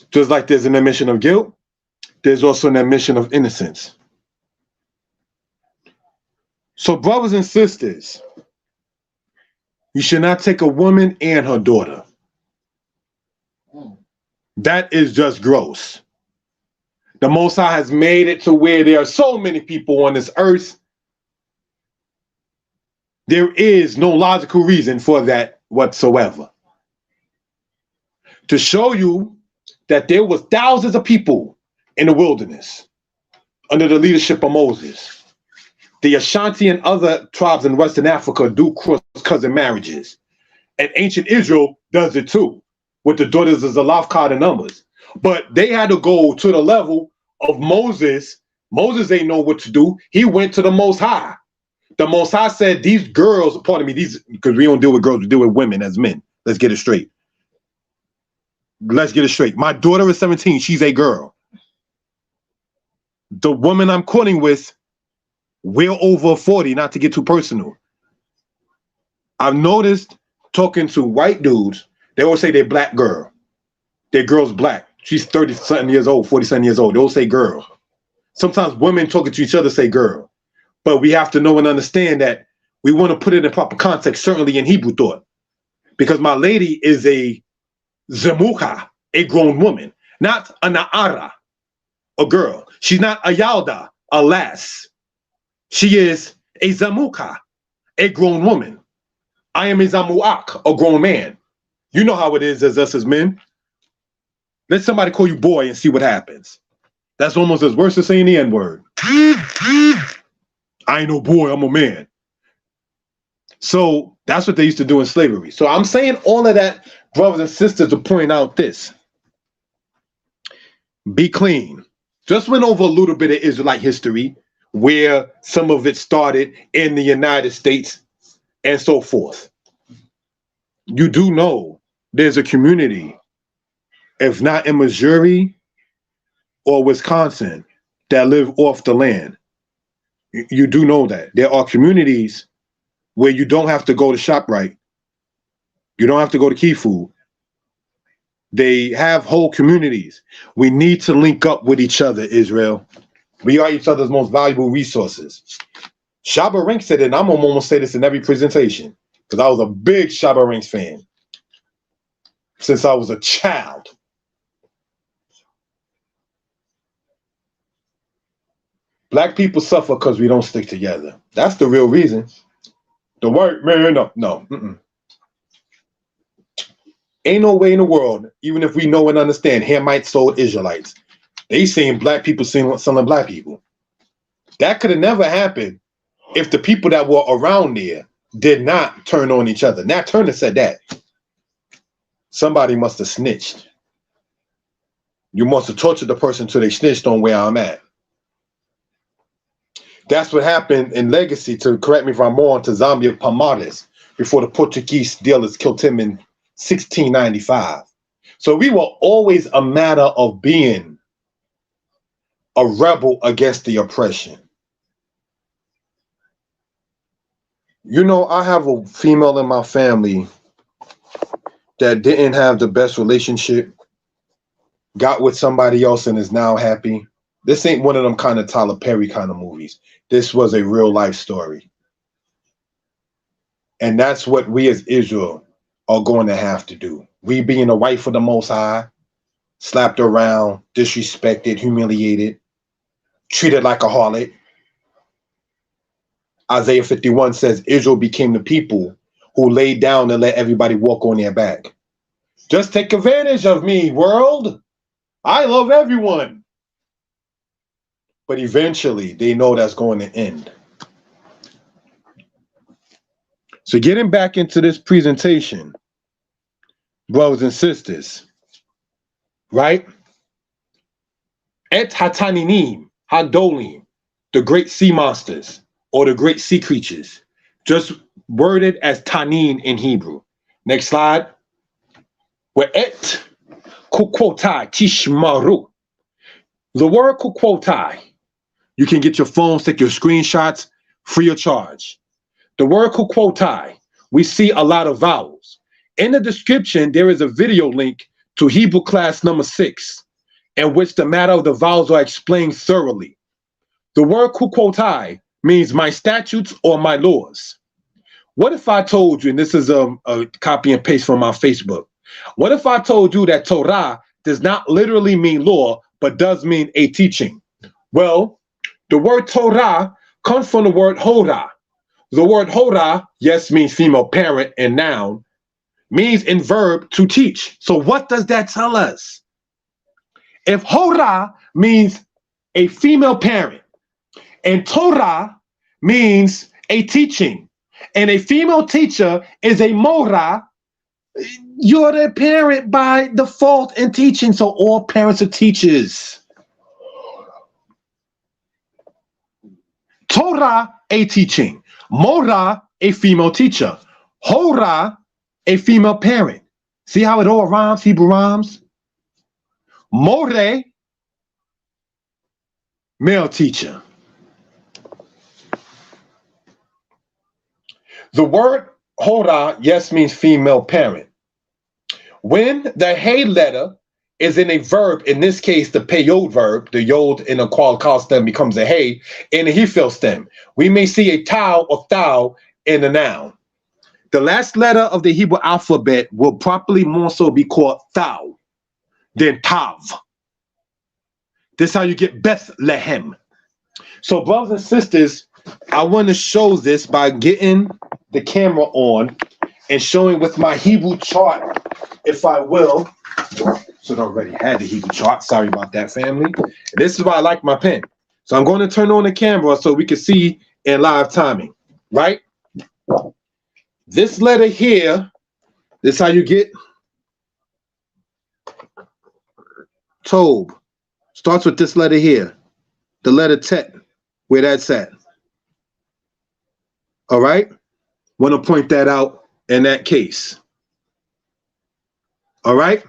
Just like there's an admission of guilt, there's also an admission of innocence. So brothers and sisters, you should not take a woman and her daughter. That is just gross. The Most High has made it to where there are so many people on this earth. There is no logical reason for that whatsoever. To show you that there was thousands of people in the wilderness under the leadership of Moses. The Ashanti and other tribes in Western Africa do cross-cousin marriages. And ancient Israel does it too, with the daughters of Zelophehad and Numbers. But they had to go to the level of Moses. Moses ain't know what to do. He went to the Most High. The Most High said, these girls, pardon me, these, because we don't deal with girls, we deal with women as men. Let's get it straight. Let's get it straight. My daughter is 17. She's a girl. The woman I'm courting with, we're over 40, not to get too personal. I've noticed talking to white dudes, they always say they're black girl. Their girl's black. She's 30-something years old, 40-something years old. They all say girl. Sometimes women talking to each other say girl. But we have to know and understand that we want to put it in proper context, certainly in Hebrew thought. Because my lady is a Zemuka, a grown woman, not a Na'ara, a girl. She's not a Yalda, a lass. She is a Zamuka, a grown woman. I am a Zamuak, a grown man. You know how it is as us as men. Let somebody call you boy and see what happens. That's almost as worse as saying the N-word. I ain't no boy, I'm a man. So that's what they used to do in slavery. So I'm saying all of that, brothers and sisters, to point out this. Be clean. Just went over a little bit of Israelite history, where some of it started in the United States and so forth. You do know there's a community, if not in Missouri or Wisconsin, that live off the land. You do know that. There are communities where you don't have to go to ShopRite. You don't have to go to Key Food. They have whole communities. We need to link up with each other, Israel. We are each other's most valuable resources. Shabba Ranks said it, and I'm gonna almost say this in every presentation, because I was a big Shabba Ranks fan since I was a child. Black people suffer because we don't stick together. That's the real reason. The white man, no. Ain't no way in the world, even if we know and understand, Hamites sold Israelites. They seen black people selling black people. That could have never happened if the people that were around there did not turn on each other. Nat Turner said that. Somebody must have snitched. You must have tortured the person till they snitched on where I'm at. That's what happened in Legacy, to correct me if I'm wrong, to Zambia Palmares before the Portuguese dealers killed him in 1695. So we were always a matter of being a rebel against the oppression. You know, I have a female in my family that didn't have the best relationship, got with somebody else and is now happy. This ain't one of them kind of Tyler Perry kind of movies. This was a real life story. And that's what we as Israel are going to have to do. We being a wife of the Most High, slapped around, disrespected, humiliated, treated like a harlot. Isaiah 51 says Israel became the people who laid down and let everybody walk on their back. Just take advantage of me, world. I love everyone. But eventually, they know that's going to end. So getting back into this presentation, brothers and sisters, right? Et hataninim, hadolim, the great sea monsters, or the great sea creatures, just worded as tanin in Hebrew. Next slide. We'et kukwotai tishmaru. The word kukwotai, you can get your phones, take your screenshots, free of charge. The word kukwotai, we see a lot of vowels. In the description, there is a video link to Hebrew class number 6, in which the matter of the vowels are explained thoroughly. The word kukwotai means my statutes or my laws. What if I told you, and this is a copy and paste from my Facebook, what if I told you that Torah does not literally mean law, but does mean a teaching? Well, the word Torah comes from the word Hora. The word Hora, yes, means female parent and noun, means in verb to teach. So what does that tell us? If Hora means a female parent and Torah means a teaching, and a female teacher is a Mora, you're the parent by default in teaching. So all parents are teachers. Torah, a teaching. Mora, a female teacher. Hora, a female parent. See how it all rhymes, Hebrew rhymes? More, male teacher. The word Hora, yes, means female parent. When the hey letter is in a verb, in this case, the peyod verb, the yod in a qual stem becomes a hey, in a hefil stem. We may see a tau or thou in a noun. The last letter of the Hebrew alphabet will properly more so be called thou than tav. This is how you get Bethlehem. So, brothers and sisters, I want to show this by getting the camera on and showing with my Hebrew chart, if I will. Should already had the Hebrew chart. Sorry about that, family. This is why I like my pen. So I'm going to turn on the camera so we can see in live timing, right? This letter here, this is how you get Tob. Starts with this letter here, the letter Tet, where that's at. All right? Want to point that out in that case. All right?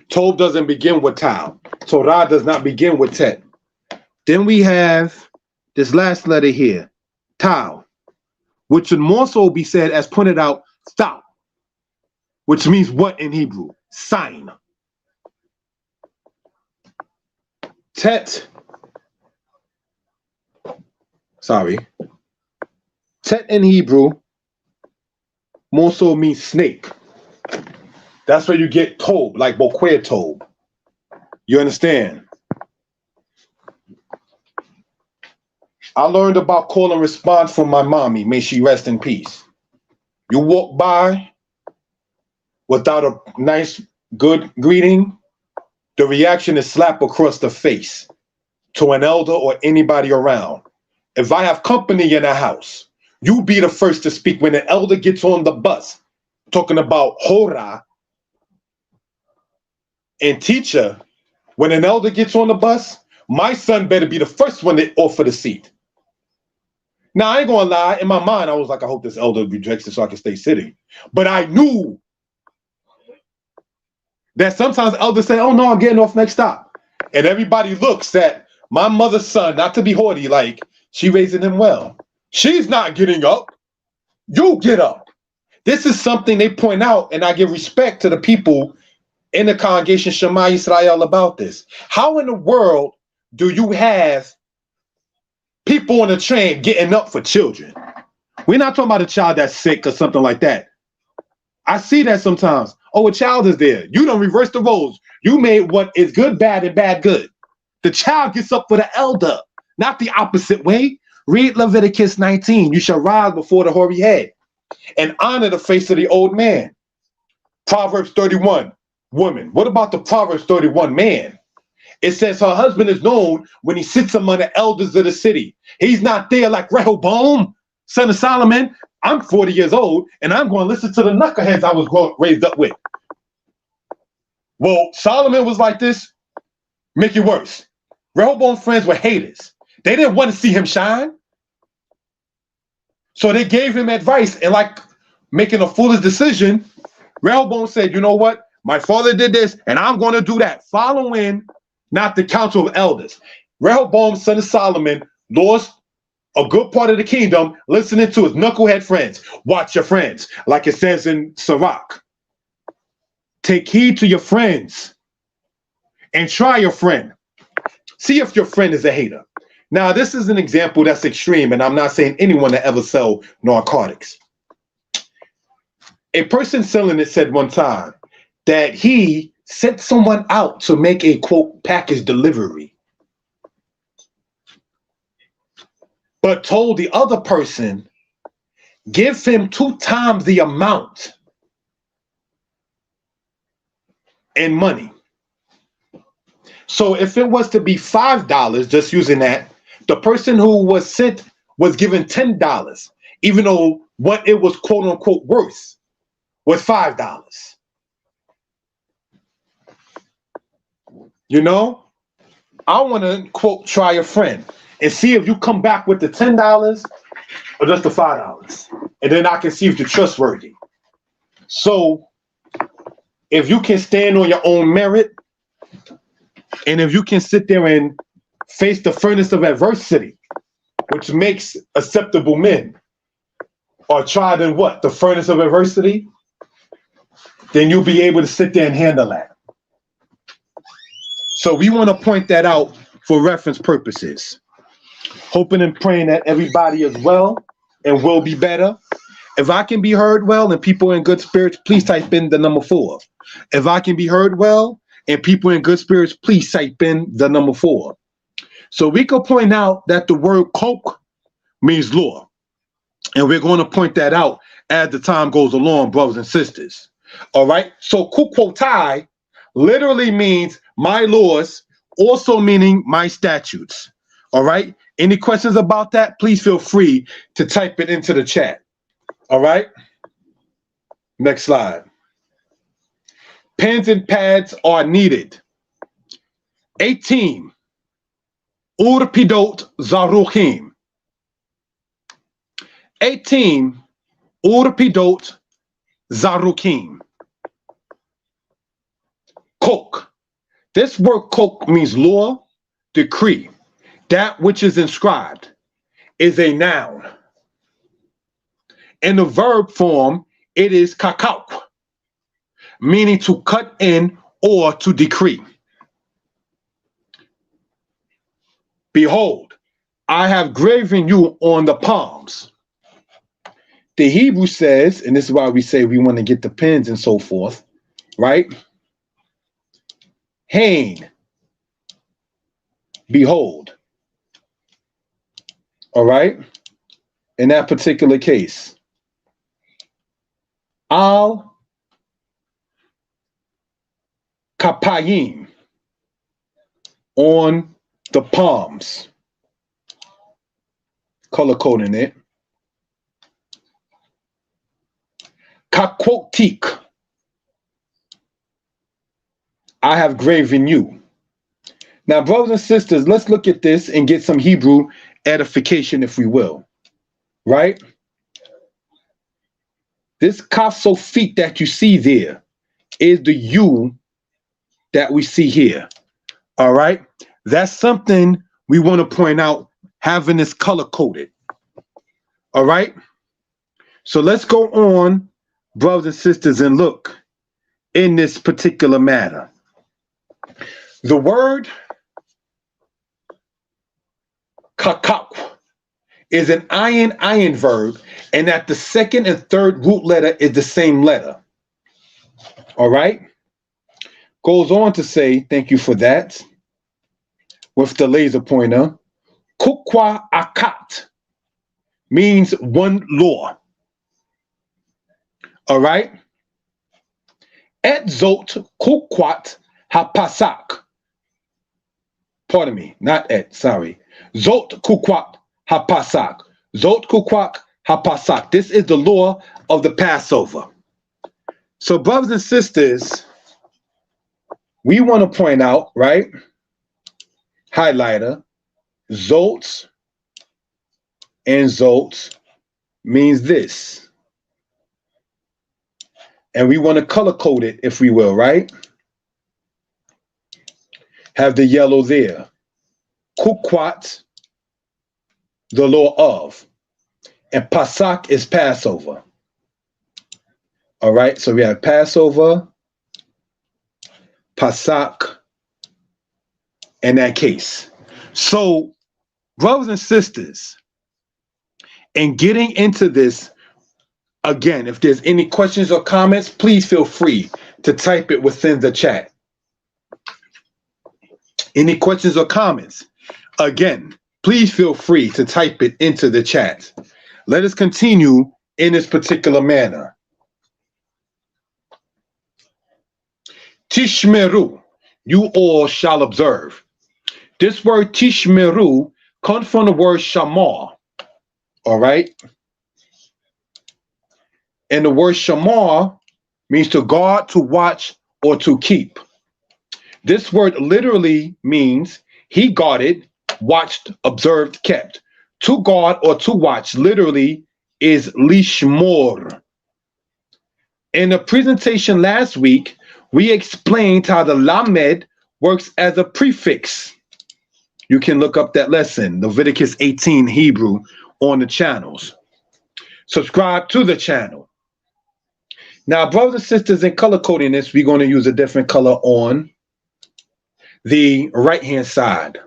Tob doesn't begin with Tau. Torah does not begin with Tet. Then we have this last letter here, Tau, which should more so be said as pointed out, Thou, which means what in Hebrew? Sign. Tet. Sorry. Tet in Hebrew more so means snake. That's where you get Tob, like Boquer Tob. You understand? I learned about call and response from my mommy. May she rest in peace. You walk by without a nice, good greeting, the reaction is slap across the face to an elder or anybody around. If I have company in a house, you be the first to speak. When an elder gets on the bus, talking about Hora and teacher, when an elder gets on the bus, my son better be the first one to offer the seat. Now, I ain't gonna lie. In my mind, I was like, I hope this elder rejects it so I can stay sitting. But I knew that sometimes elders say, oh no, I'm getting off next stop. And everybody looks at my mother's son, not to be haughty, like she raising him well. She's not getting up. You get up. This is something they point out, and I give respect to the people in the congregation Shema Yisrael about this. How in the world do you have people on the train getting up for children? We're not talking about a child that's sick or something like that. I see that sometimes. Oh, a child is there. You don't reverse the roles. You made what is good bad and bad good. The child gets up for the elder, not the opposite way. Read Leviticus 19. You shall rise before the hoary head and honor the face of the old man. Proverbs 31, woman. What about the Proverbs 31 man? It says her husband is known when he sits among the elders of the city. He's not there like Rehoboam, son of Solomon. I'm 40 years old, and I'm going to listen to the knuckleheads I was raised up with. Well, Solomon was like this. Make it worse. Rehoboam's friends were haters. They didn't want to see him shine. So they gave him advice, and like making a foolish decision, Rehoboam said, you know what? My father did this, and I'm going to do that, following not the counsel of elders. Rehoboam, son of Solomon, lost a good part of the kingdom listening to his knucklehead friends. Watch your friends, like it says in Sirach. Take heed to your friends and try your friend. See if your friend is a hater. Now, this is an example that's extreme, and I'm not saying anyone that ever sell narcotics. A person selling it said one time that he sent someone out to make a, quote, package delivery, but told the other person, give him 2 times the amount in money. So if it was to be $5, just using that, the person who was sent was given $10, even though what it was quote unquote worth was $5. You know, I want to quote, try a friend and see if you come back with the $10 or just the $5. And then I can see if you're trustworthy. So if you can stand on your own merit, and if you can sit there and face the furnace of adversity, which makes acceptable men, or tried in what? The furnace of adversity, then you'll be able to sit there and handle that. So we want to point that out for reference purposes. Hoping and praying that everybody is well and will be better. If I can be heard well and people in good spirits, please type in the number 4. If I can be heard well and people in good spirits, please type in the number 4. So we could point out that the word coke means law. And we're going to point that out as the time goes along, brothers and sisters. All right. So kukwotai literally means my laws, also meaning my statutes. All right. Any questions about that? Please feel free to type it into the chat. All right. Next slide. Pens and pads are needed. 18. Urpidot zaruchim. 18. Urpidot zaruchim. Kok. This word kok means law, decree. That which is inscribed is a noun. In the verb form, it is kakao, meaning to cut in or to decree. Behold, I have graven you on the palms. The Hebrew says, and this is why we say we want to get the pens and so forth, right? Hain, behold. All right? In that particular case. Al kapayim, on the palms. Color coding it. Kakwotik, I have graven you. Now, brothers and sisters, let's look at this and get some Hebrew edification, if we will. right? This kasofit that you see there is the U that we see here. All right. That's something we want to point out, having this color coded. All right. So let's go on, brothers and sisters, and look in this particular matter. The word kakak is an iron verb, and that the second and third root letter is the same letter. All right. Goes on to say, thank you for that, with the laser pointer. Kukwa akat means one law. All right. Et zot kukwat hapasak. Pardon me, not et, sorry. Zot kukwat hapasak. Zot kukwat hapasak. This is the law of the Passover. So, brothers and sisters, we want to point out, right? Highlighter, zot and zot means this. And we want to color code it, if we will, right? Have the yellow there. Kukwat, the law of. And Pasak is Passover. All right, so we have Passover, Pasak, in that case. So, brothers and sisters, in getting into this, again, if there's any questions or comments, please feel free to type it within the chat. Any questions or comments? Again, please feel free to type it into the chat. Let us continue in this particular manner. Tishmeru, you all shall observe. This word tishmeru comes from the word shamar. All right. And the word shamar means to guard, to watch, or to keep. This word literally means he guarded, watched, observed, kept. To guard or to watch literally is lishmor. In the presentation last week, we explained how the lamed works as a prefix. You can look up that lesson, Leviticus 18 Hebrew, on the channels. Subscribe to the channel. Now, brothers and sisters, in color coding this, we're going to use a different color on the right-hand side.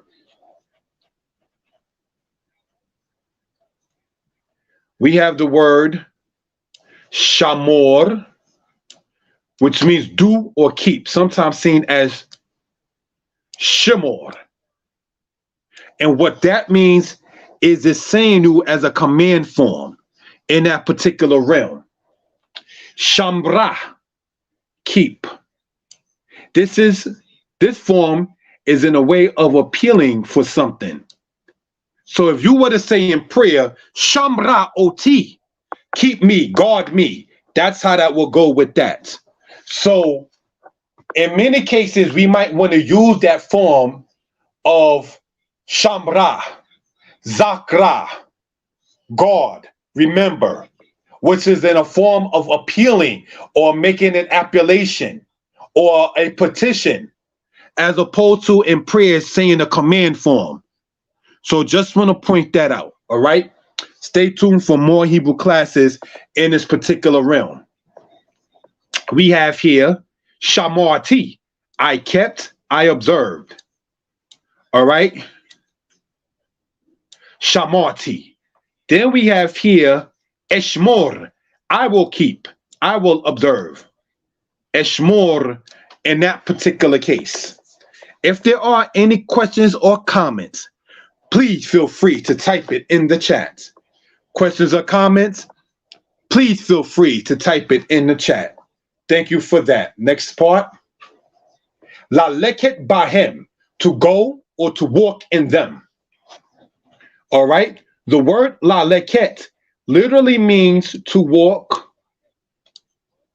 We have the word shamor, which means do or keep, sometimes seen as shemor. And what that means is it's saying you as a command form in that particular realm. Shambra, keep. This form is in a way of appealing for something. So if you were to say in prayer, Shambra oti, keep me, guard me, that's how that will go with that. So in many cases, we might want to use that form of Shambra, Zakra, guard, remember, which is in a form of appealing or making an appellation or a petition, as opposed to in prayer saying a command form. So just want to point that out, all right? Stay tuned for more Hebrew classes in this particular realm. We have here Shamarti, I kept, I observed. All right? Shamarti. Then we have here Eshmor, I will keep, I will observe. Eshmor in that particular case. If there are any questions or comments, please feel free to type it in the chat. Questions or comments, please feel free to type it in the chat. Thank you for that. Next part. La leket bahem, to go or to walk in them. All right. The word la leket literally means to walk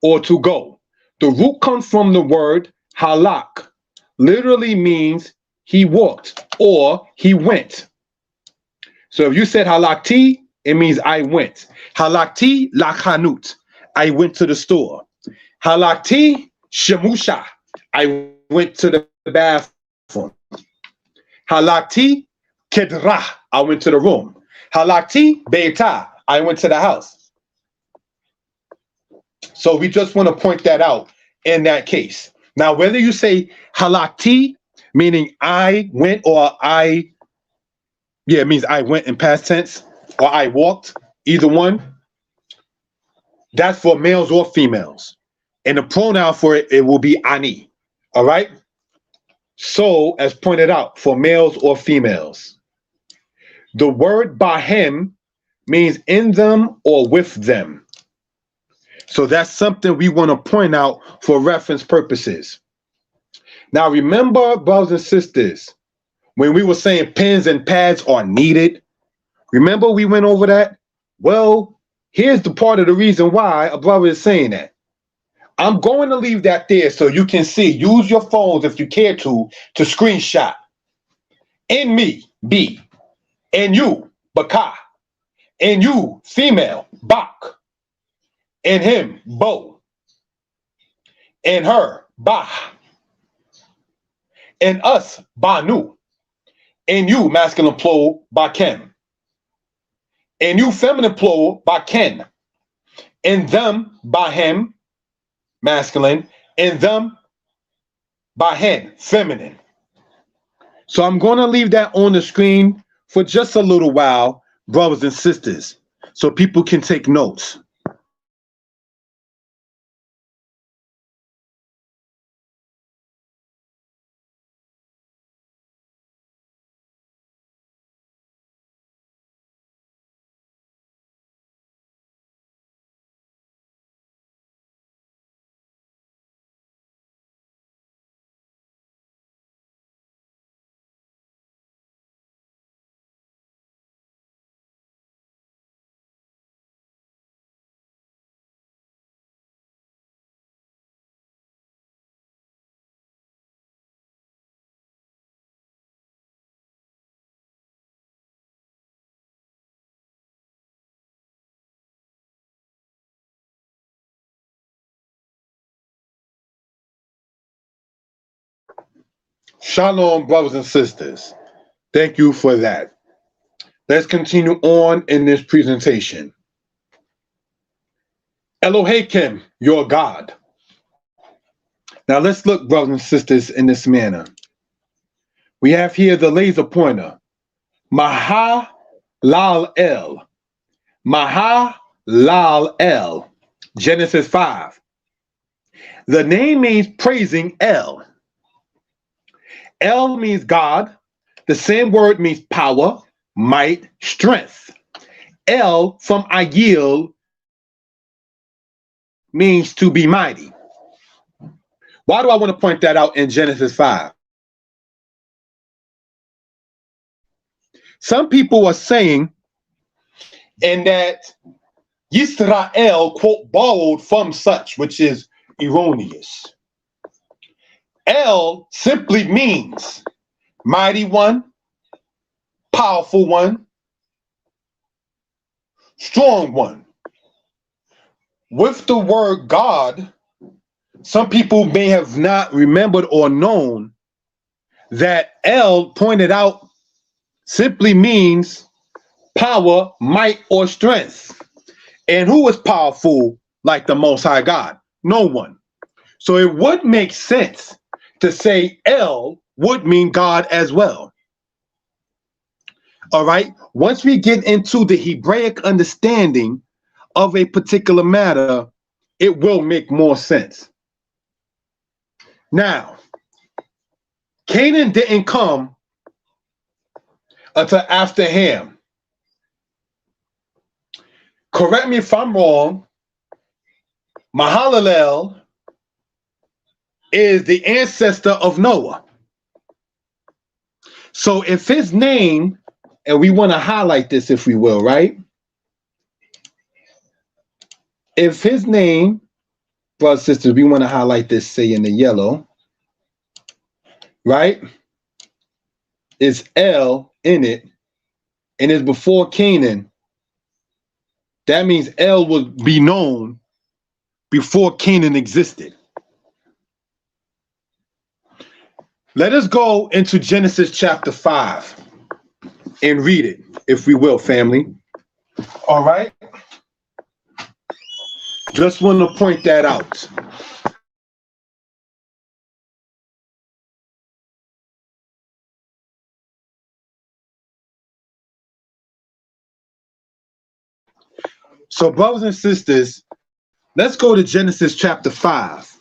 or to go. The root comes from the word halak, literally means he walked or he went. So if you said halakti, it means I went. Halakti lakhanut, I went to the store. Halakti shemusha, I went to the bathroom. Halakti kedra, I went to the room. Halakti beita, I went to the house. So we just want to point that out in that case. Now, whether you say halakti, meaning I went, or it means I went in past tense, or I walked, either one, that's for males or females. And the pronoun for it, it will be ani. All right? So, as pointed out, for males or females. The word bahem means in them or with them. So that's something we want to point out for reference purposes. Now, remember, brothers and sisters, when we were saying pens and pads are needed, remember we went over that? Well, here's the part of the reason why a brother is saying that. I'm going to leave that there so you can see. Use your phones if you care to screenshot. In me, B. In you, Baka. In you, female, Bak. In him, Bo. In her, Bah. In us, Banu. In you, masculine plural, Bakem. In you, feminine plural, Baken. In them, Bahem, masculine. In them, Bahen, feminine. So I'm going to leave that on the screen for just a little while, brothers and sisters, so people can take notes. Shalom, brothers and sisters. Thank you for that. Let's continue on in this presentation. Elohim, your God. Now let's look, brothers and sisters, in this manner. We have here the laser pointer. Maha Lal El. Maha Lal El. Genesis 5. The name means praising El. El means God. The same word means power, might, strength. El from Agil means to be mighty. Why do I want to point that out in Genesis 5? Some people are saying, and that Yisrael, quote, borrowed from such, which is erroneous. El simply means mighty one, powerful one, strong one. With the word God, some people may have not remembered or known that El pointed out simply means power, might, or strength. And who is powerful like the Most High God? No one. So it would make sense to say El would mean God as well. All right. Once we get into the Hebraic understanding of a particular matter, it will make more sense. Now, Canaan didn't come until after Ham. Correct me if I'm wrong. Mahalalel is the ancestor of Noah. So if his name, and we want to highlight this if we will, right? If his name, brothers and sisters, we want to highlight this, say in the yellow, right? It's El in it, and it's before Canaan. That means El would be known before Canaan existed. Let us go into Genesis chapter 5 and read it, if we will, family. All right? Just want to point that out. So, brothers and sisters, let's go to Genesis chapter 5.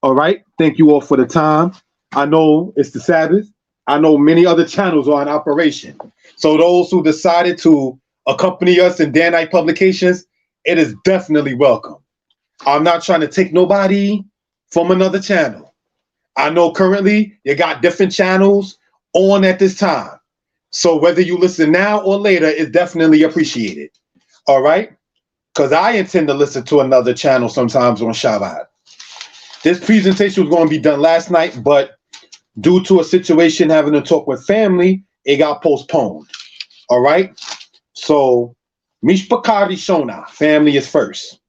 All right? Thank you all for the time. I know it's the Sabbath. I know many other channels are in operation. So those who decided to accompany us in Danite Publications, it is definitely welcome. I'm not trying to take nobody from another channel. I know currently you got different channels on at this time. So whether you listen now or later is definitely appreciated. All right? Because I intend to listen to another channel sometimes on Shabbat. This presentation was going to be done last night, but due to a situation having to talk with family, it got postponed. All right? So, Mishpakari Shona, family is first.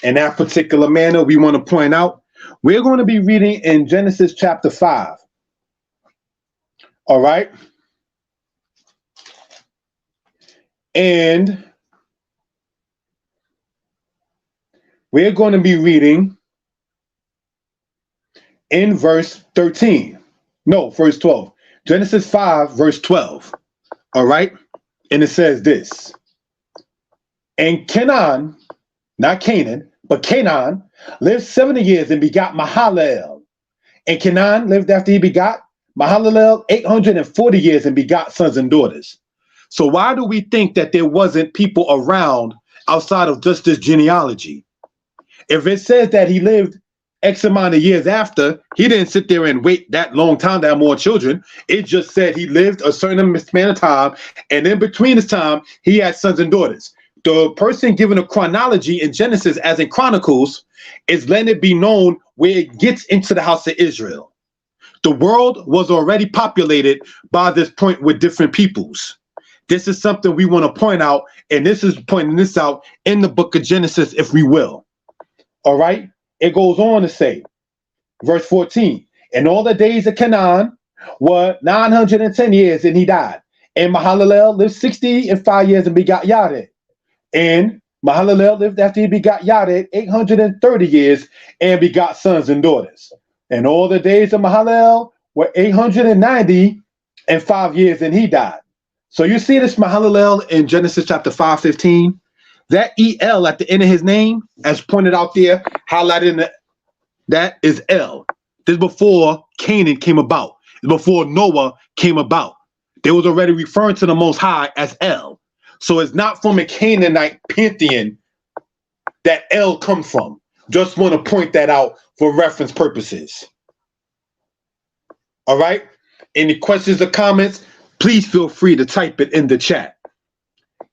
In that particular manner, we want to point out, we're going to be reading in Genesis chapter 5. All right? And we're going to be reading in verse 13. No, verse 12. Genesis 5, verse 12. All right? And it says this. And Canaan, not Canaan, but Canaan, lived 70 years and begot Mahalalel. And Canaan lived after he begot Mahalalel 840 years and begot sons and daughters. So why do we think that there wasn't people around outside of just this genealogy? If it says that he lived X amount of years after, he didn't sit there and wait that long time to have more children. It just said he lived a certain span of time, and in between his time, he had sons and daughters. The person given a chronology in Genesis, as in Chronicles, is letting it be known where it gets into the house of Israel. The world was already populated by this point with different peoples. This is something we want to point out, and this is pointing this out in the book of Genesis, if we will. All right? It goes on to say, verse 14, and all the days of Canaan were 910 years, and he died. And Mahalalel lived 65 years and begot Yared. And Mahalalel lived after he begot Yared 830 years and begot sons and daughters. And all the days of Mahalalel were 895 years, and he died. So you see this Mahalalel in Genesis chapter 5:15. That EL at the end of his name, as pointed out there, highlighted in that is El. This is before Canaan came about. It's before Noah came about. They was already referring to the Most High as El. So it's not from a Canaanite pantheon that El comes from. Just want to point that out for reference purposes. All right? Any questions or comments, please feel free to type it in the chat.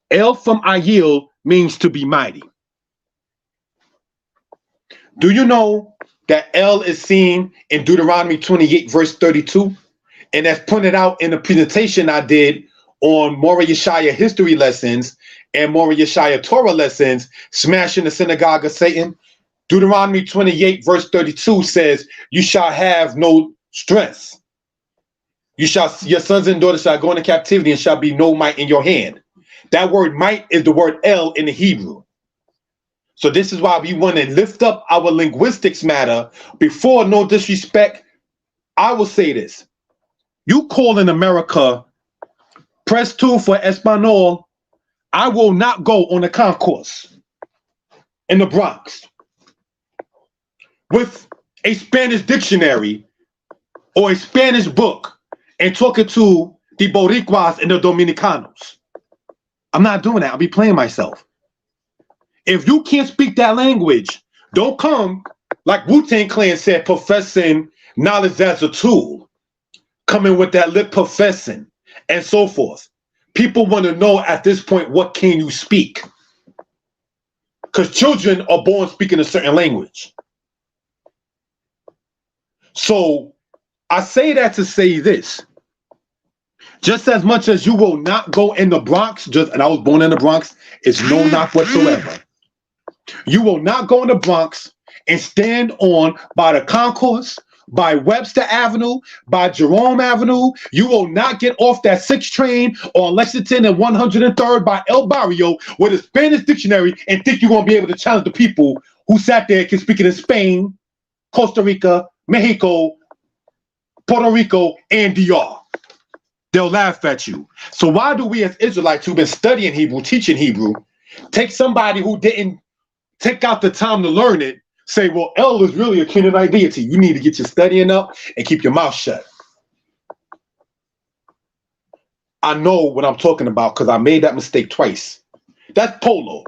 El from Ayil means to be mighty. Do you know that El is seen in Deuteronomy 28, verse 32? And that's pointed out in the presentation I did on Mora Yeshaya history lessons and Mora Yeshaya Torah lessons, Smashing the Synagogue of Satan. Deuteronomy 28, verse 32 says, you shall have no strength. Your sons and daughters shall go into captivity and shall be no might in your hand. That word might is the word El in the Hebrew. So this is why we want to lift up our linguistics matter. Before, no disrespect, I will say this. You call in America, press 2 for Espanol. I will not go on a concourse in the Bronx with a Spanish dictionary or a Spanish book and talking to the Boricuas and the Dominicanos. I'm not doing that. I'll be playing myself. If you can't speak that language, don't come, like Wu-Tang Clan said, professing knowledge as a tool, coming with that lip professing and so forth. People want to know at this point, what can you speak? Because children are born speaking a certain language. So I say that to say this. Just as much as you will not go in the Bronx, and I was born in the Bronx, it's no knock whatsoever. You will not go in the Bronx and stand on by the concourse, by Webster Avenue, by Jerome Avenue. You will not get off that 6th train on Lexington and 103rd by El Barrio with a Spanish dictionary and think you're going to be able to challenge the people who sat there can speak it in Spain, Costa Rica, Mexico, Puerto Rico, and DR. They'll laugh at you. So why do we as Israelites who've been studying Hebrew, teaching Hebrew, take somebody who didn't take out the time to learn it, say, well, El is really a Canaanite deity. You need to get your studying up and keep your mouth shut. I know what I'm talking about because I made that mistake twice. That's Polo.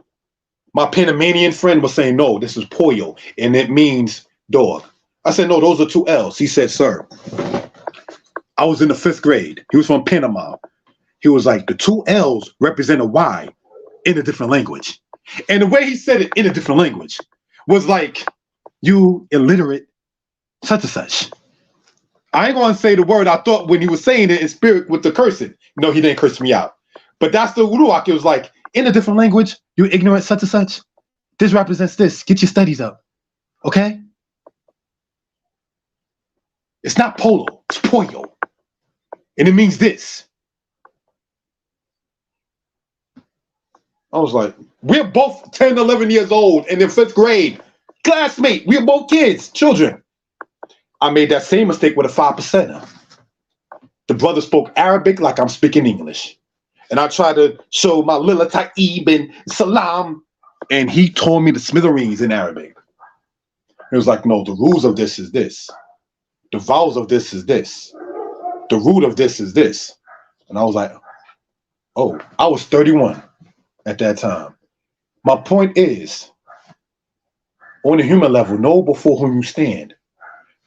My Panamanian friend was saying, no, this is Pollo, and it means dog. I said, no, those are 2 L's. He said, sir, I was in the 5th grade. He was from Panama. He was like, the 2 L's represent a Y in a different language. And the way he said it in a different language was like, you illiterate such and such. I ain't going to say the word I thought when he was saying it in spirit with the cursing. No, he didn't curse me out. But that's the Ruach. It was like, in a different language, you ignorant such and such. This represents this. Get your studies up. Okay? It's not Polo. It's Pollo. And it means this. I was like, we're both 10, 11 years old and in 5th grade. Classmate, we're both kids, children. I made that same mistake with a 5%er. The brother spoke Arabic like I'm speaking English. And I tried to show my Lila Ta'ib and Salam, and he told me the smithereens in Arabic. He was like, no, the rules of this is this. The vowels of this is this. The root of this is this. And I was like, oh, I was 31 at that time. My point is, on a human level, know before whom you stand.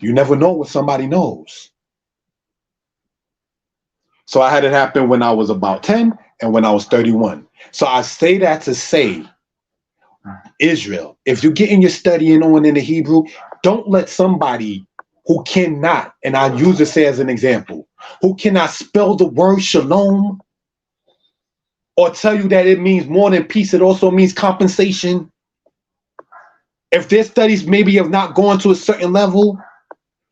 You never know what somebody knows. So I had it happen when I was about 10 and when I was 31. So I say that to say, Israel, if you're getting your studying on in the Hebrew, don't let somebody who cannot, and I use this as an example, who cannot spell the word shalom or tell you that it means more than peace, it also means compensation. If their studies maybe have not gone to a certain level,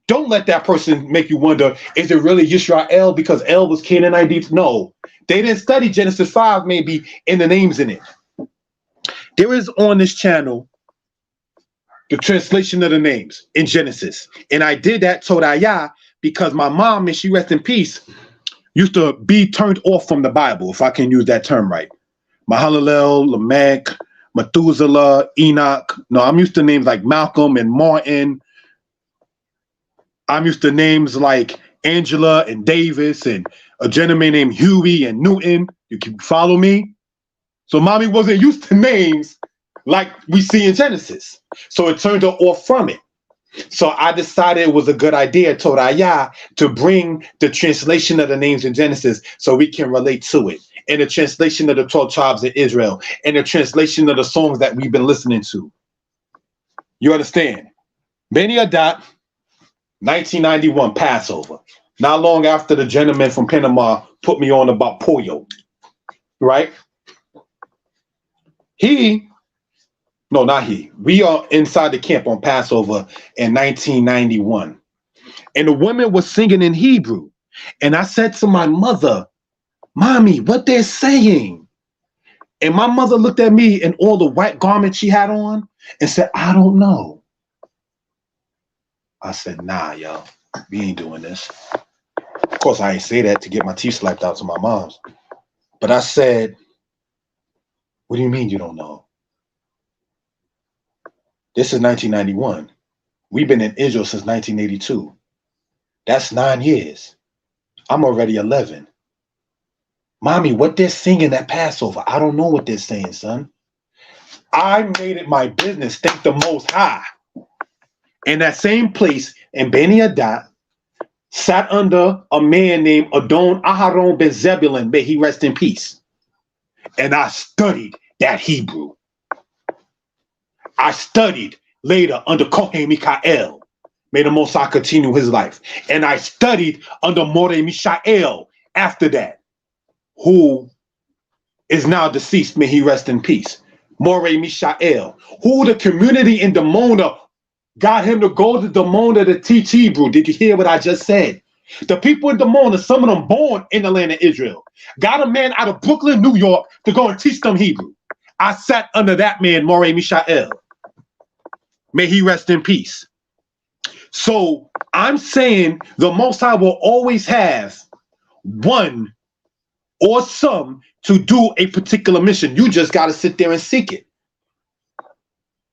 don't let that person make you wonder, is it really Yisrael because El was Canaanite? No, they didn't study Genesis 5 maybe in the names in it. There is on this channel the translation of the names in Genesis. And I did that Torah because my mom, may she rest in peace, used to be turned off from the Bible, if I can use that term right. Mahalalel, Lamech, Methuselah, Enoch. No, I'm used to names like Malcolm and Martin. I'm used to names like Angela and Davis and a gentleman named Huey and Newton. You can follow me? So mommy wasn't used to names like we see in Genesis. So it turned her off from it. So I decided it was a good idea, Torah, to bring the translation of the names in Genesis so we can relate to it. And the translation of the 12 tribes of Israel. And the translation of the songs that we've been listening to. You understand? Beni Adat, 1991, Passover. Not long after the gentleman from Panama put me on about Pollo. Right? No, not he. We are inside the camp on Passover in 1991. And the women were singing in Hebrew. And I said to my mother, Mommy, what they're saying? And my mother looked at me in all the white garments she had on and said, I don't know. I said, nah, yo, we ain't doing this. Of course, I ain't say that to get my teeth slapped out to my mom's. But I said, what do you mean you don't know? This is 1991. We've been in Israel since 1982. That's 9 years. I'm already 11. Mommy, what they're singing at Passover, I don't know what they're saying, son. I made it my business, thank the Most High. In that same place in Beni Adat, sat under a man named Adon Aharon ben Zebulun, may he rest in peace. And I studied that Hebrew. I studied later under Kohen Mikael. May the Most High continue his life. And I studied under More Mishael after that, who is now deceased, may he rest in peace. Moreh Mishael, who the community in Dimona got him to go to Dimona to teach Hebrew. Did you hear what I just said? The people in Dimona, some of them born in the land of Israel, got a man out of Brooklyn, New York, to go and teach them Hebrew. I sat under that man, Moreh Mishael. May he rest in peace. So I'm saying the Most High will always have one or some to do a particular mission. You just got to sit there and seek it.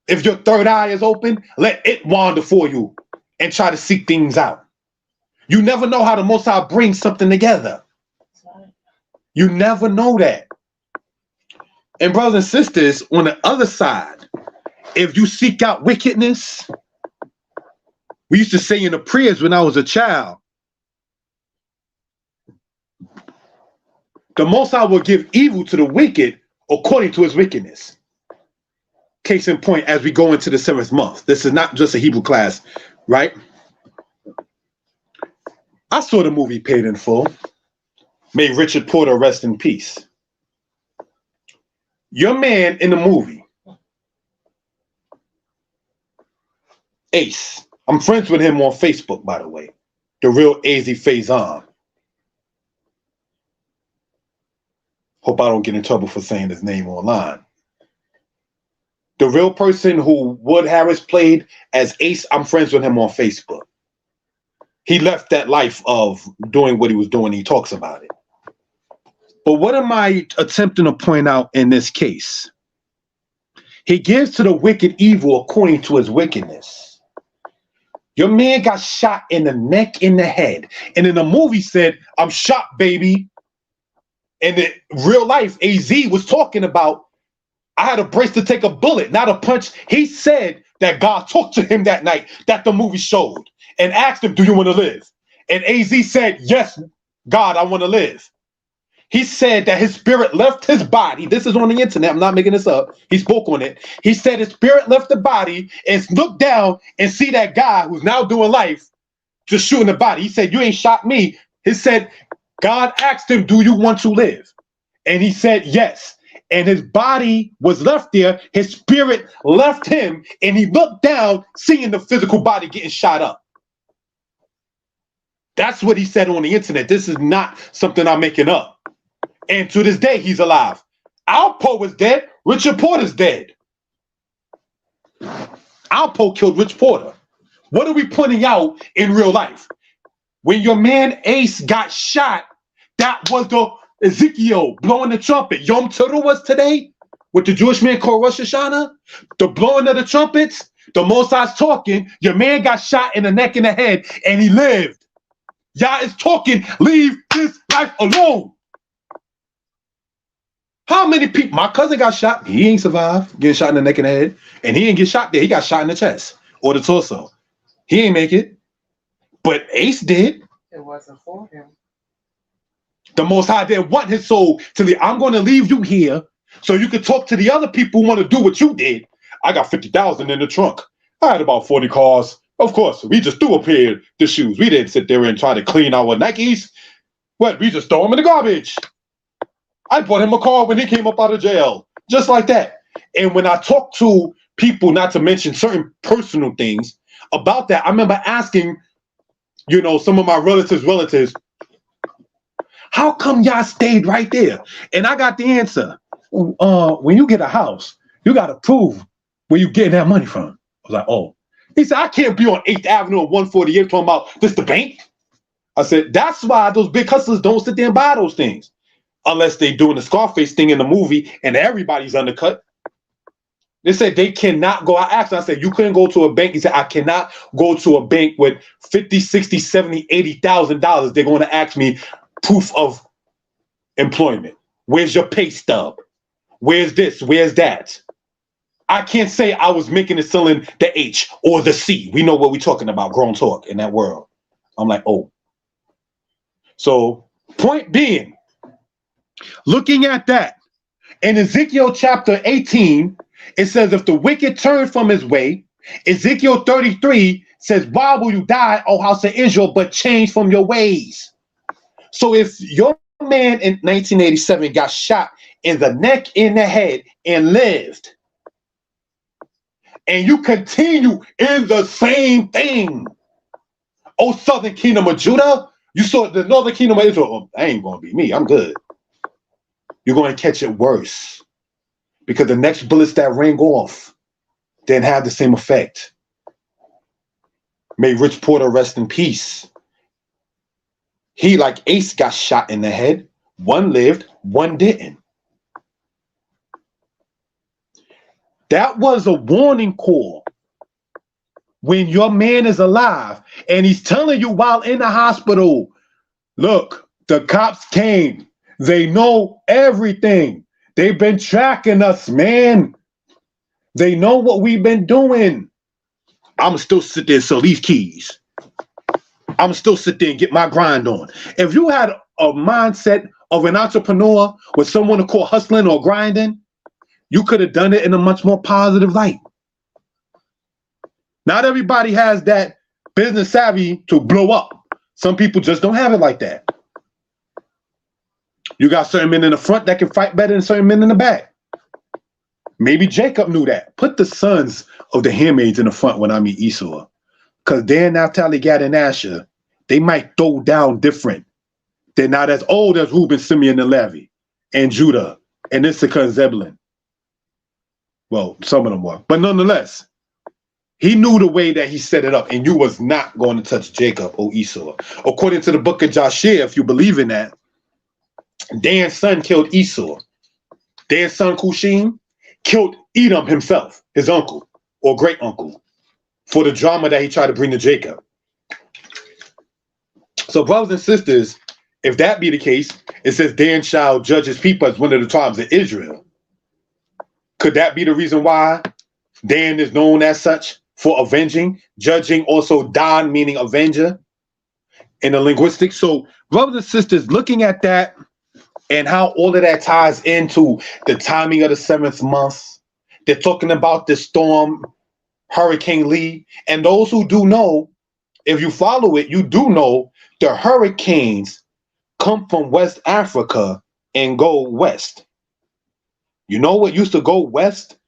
If your third eye is open, let it wander for you and try to seek things out. You never know how the Most High brings something together. You never know that. And brothers and sisters, on the other side, if you seek out wickedness, we used to say in the prayers when I was a child, the Most High will give evil to the wicked according to his wickedness. Case in point, as we go into the 7th month, this is not just a Hebrew class, right? I saw the movie Paid in Full. May Richard Porter rest in peace. Your man in the movie, Ace. I'm friends with him on Facebook, by the way. The real AZ Faison. Hope I don't get in trouble for saying his name online. The real person who Wood Harris played as Ace, I'm friends with him on Facebook. He left that life of doing what he was doing. He talks about it. But what am I attempting to point out in this case? He gives to the wicked evil according to his wickedness. Your man got shot in the neck, in the head. And in the movie said, I'm shot, baby. And in real life, AZ was talking about, I had a brace to take a bullet, not a punch. He said that God talked to him that night that the movie showed and asked him, do you want to live? And AZ said, yes, God, I want to live. He said that his spirit left his body. This is on the internet. I'm not making this up. He spoke on it. He said his spirit left the body and looked down and see that guy who's now doing life just shooting the body. He said, you ain't shot me. He said, God asked him, do you want to live? And he said, yes. And his body was left there. His spirit left him. And he looked down, seeing the physical body getting shot up. That's what he said on the internet. This is not something I'm making up. And to this day, he's alive. Alpo was dead. Richard Porter's dead. Alpo killed Rich Porter. What are we pointing out in real life? When your man Ace got shot, that was the Ezekiel blowing the trumpet. Yom Teruah was today, what the Jewish man called Rosh Hashanah. The blowing of the trumpets, the Mosai's talking. Your man got shot in the neck and the head, and he lived. Yah is talking, leave this life alone. How many people? My cousin got shot. He ain't survived getting shot in the neck and the head. And he didn't get shot there. He got shot in the chest or the torso. He ain't make it. But Ace did. It wasn't for him. The Most High didn't want his soul to leave. I'm going to leave you here so you can talk to the other people who want to do what you did. I got 50,000 in the trunk. I had about 40 cars. Of course, we just threw a pair of the shoes. We didn't sit there and try to clean our Nikes. What? We just throw them in the garbage. I bought him a car when he came up out of jail, just like that. And when I talk to people, not to mention certain personal things about that, I remember asking, you know, some of my relatives, how come y'all stayed right there? And I got the answer. When you get a house, you got to prove where you getting that money from. I was like, oh. He said, I can't be on 8th Avenue or 148 talking about this the bank. I said, that's why those big hustlers don't sit there and buy those things. Unless they doing the Scarface thing in the movie and everybody's undercut. They said they cannot go. I asked him, I said, you couldn't go to a bank. He said, I cannot go to a bank with $50,000, $60,000, $70,000, $80,000. They're going to ask me proof of employment. Where's your pay stub? Where's this? Where's that? I can't say I was making it selling the H or the C. We know what we're talking about, grown talk in that world. I'm like, oh. So point being, looking at that, in Ezekiel chapter 18, it says, if the wicked turn from his way, Ezekiel 33 says, why will you die, O house of Israel, but change from your ways? So if your man in 1987 got shot in the neck, in the head, and lived, and you continue in the same thing, oh Southern Kingdom of Judah, you saw the Northern Kingdom of Israel. Oh, that ain't gonna be me. I'm good. You're gonna catch it worse because the next bullets that ring off didn't have the same effect. May Rich Porter rest in peace. He, like Ace, got shot in the head. One lived, one didn't. That was a warning call. When your man is alive and he's telling you while in the hospital, look, the cops came. They know everything. They've been tracking us, man. They know what we've been doing. I'm still sit there and sell these keys. I'm still sit there and get my grind on. If you had a mindset of an entrepreneur with someone to call hustling or grinding, you could have done it in a much more positive light. Not everybody has that business savvy to blow up. Some people just don't have it like that. You got certain men in the front that can fight better than certain men in the back. Maybe Jacob knew that. Put the sons of the handmaids in the front when I meet Esau. Because Dan, Naphtali, Gad, and Asher, they might throw down different. They're not as old as Reuben, Simeon, and Levi, and Judah, and Issachar, and Zebulun. Well, some of them were. But nonetheless, he knew the way that he set it up, and you was not going to touch Jacob or Esau. According to the book of Joshua, if you believe in that, Dan's son killed Esau. Dan's son Cushim killed Edom himself, his uncle or great uncle, for the drama that he tried to bring to Jacob. So, brothers and sisters, if that be the case, it says Dan shall judge his people as one of the tribes of Israel. Could that be the reason why Dan is known as such for avenging, judging, also Dan meaning avenger in the linguistics? So, brothers and sisters, looking at that and how all of that ties into the timing of the 7th month, they're talking about the storm, Hurricane Lee, and those who do know, if you follow it, you do know the hurricanes come from West Africa and go west. You know what used to go west?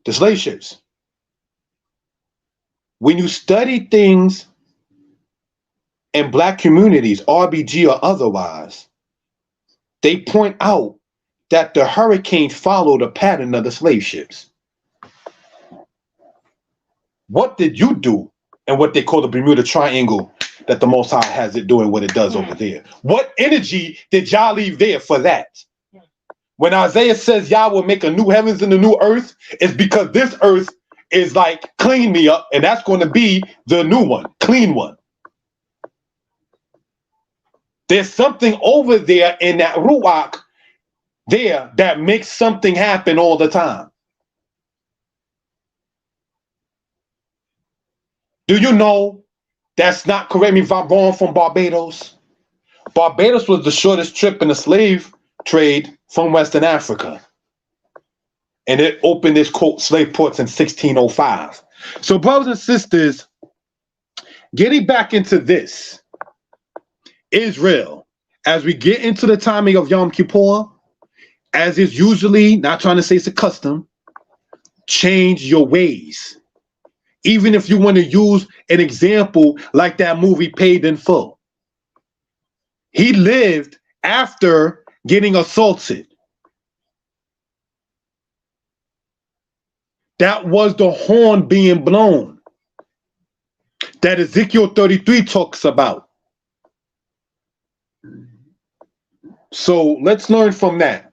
The slave ships. When you study things in black communities, RBG or otherwise, they point out that the hurricanes follow the pattern of the slave ships. What did you do in what they call the Bermuda Triangle that the Most High has it doing what it does over there? What energy did y'all leave there for that? When Isaiah says y'all will make a new heavens and a new earth, it's because this earth is like, clean me up, and that's going to be the new one, clean one. There's something over there in that Ruach there that makes something happen all the time. Do you know that's not, correct me if I'm wrong, from Barbados? Barbados was the shortest trip in the slave trade from Western Africa. And it opened its, quote, slave ports in 1605. So, brothers and sisters, getting back into this, Israel, as we get into the timing of Yom Kippur, as is usually, not trying to say it's a custom, change your ways. Even if you want to use an example like that movie Paid in Full. He lived after getting assaulted. That was the horn being blown that Ezekiel 33 talks about. So let's learn from that.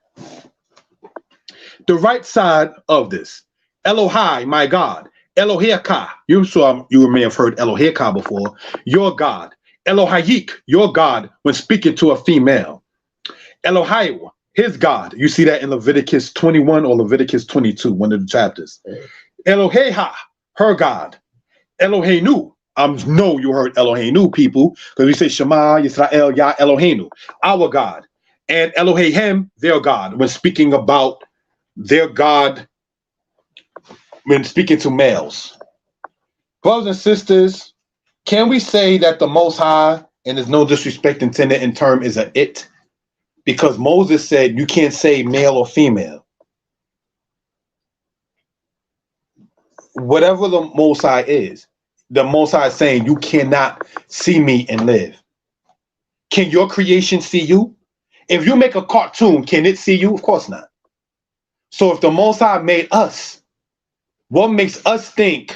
The right side of this, Elohai, my God. Eloheka, you may have heard Eloheka before, your God. Elohayik, your God, when speaking to a female. Elohai, his God. You see that in Leviticus 21 or Leviticus 22, one of the chapters. Eloheha, her God. Eloheinu, know you heard Eloheinu, people, because we say Shema, Yisrael, Yah, Eloheinu, our God. And Elohehem, their God, when speaking about their God, when speaking to males. Brothers and sisters, can we say that the Most High and there's no disrespect intended in term is a it, because Moses said you can't say male or female. Whatever the Most High is, the Most High is saying you cannot see me and live. Can your creation see you? If you make a cartoon, can it see you? Of course not. So if the Most High made us, what makes us think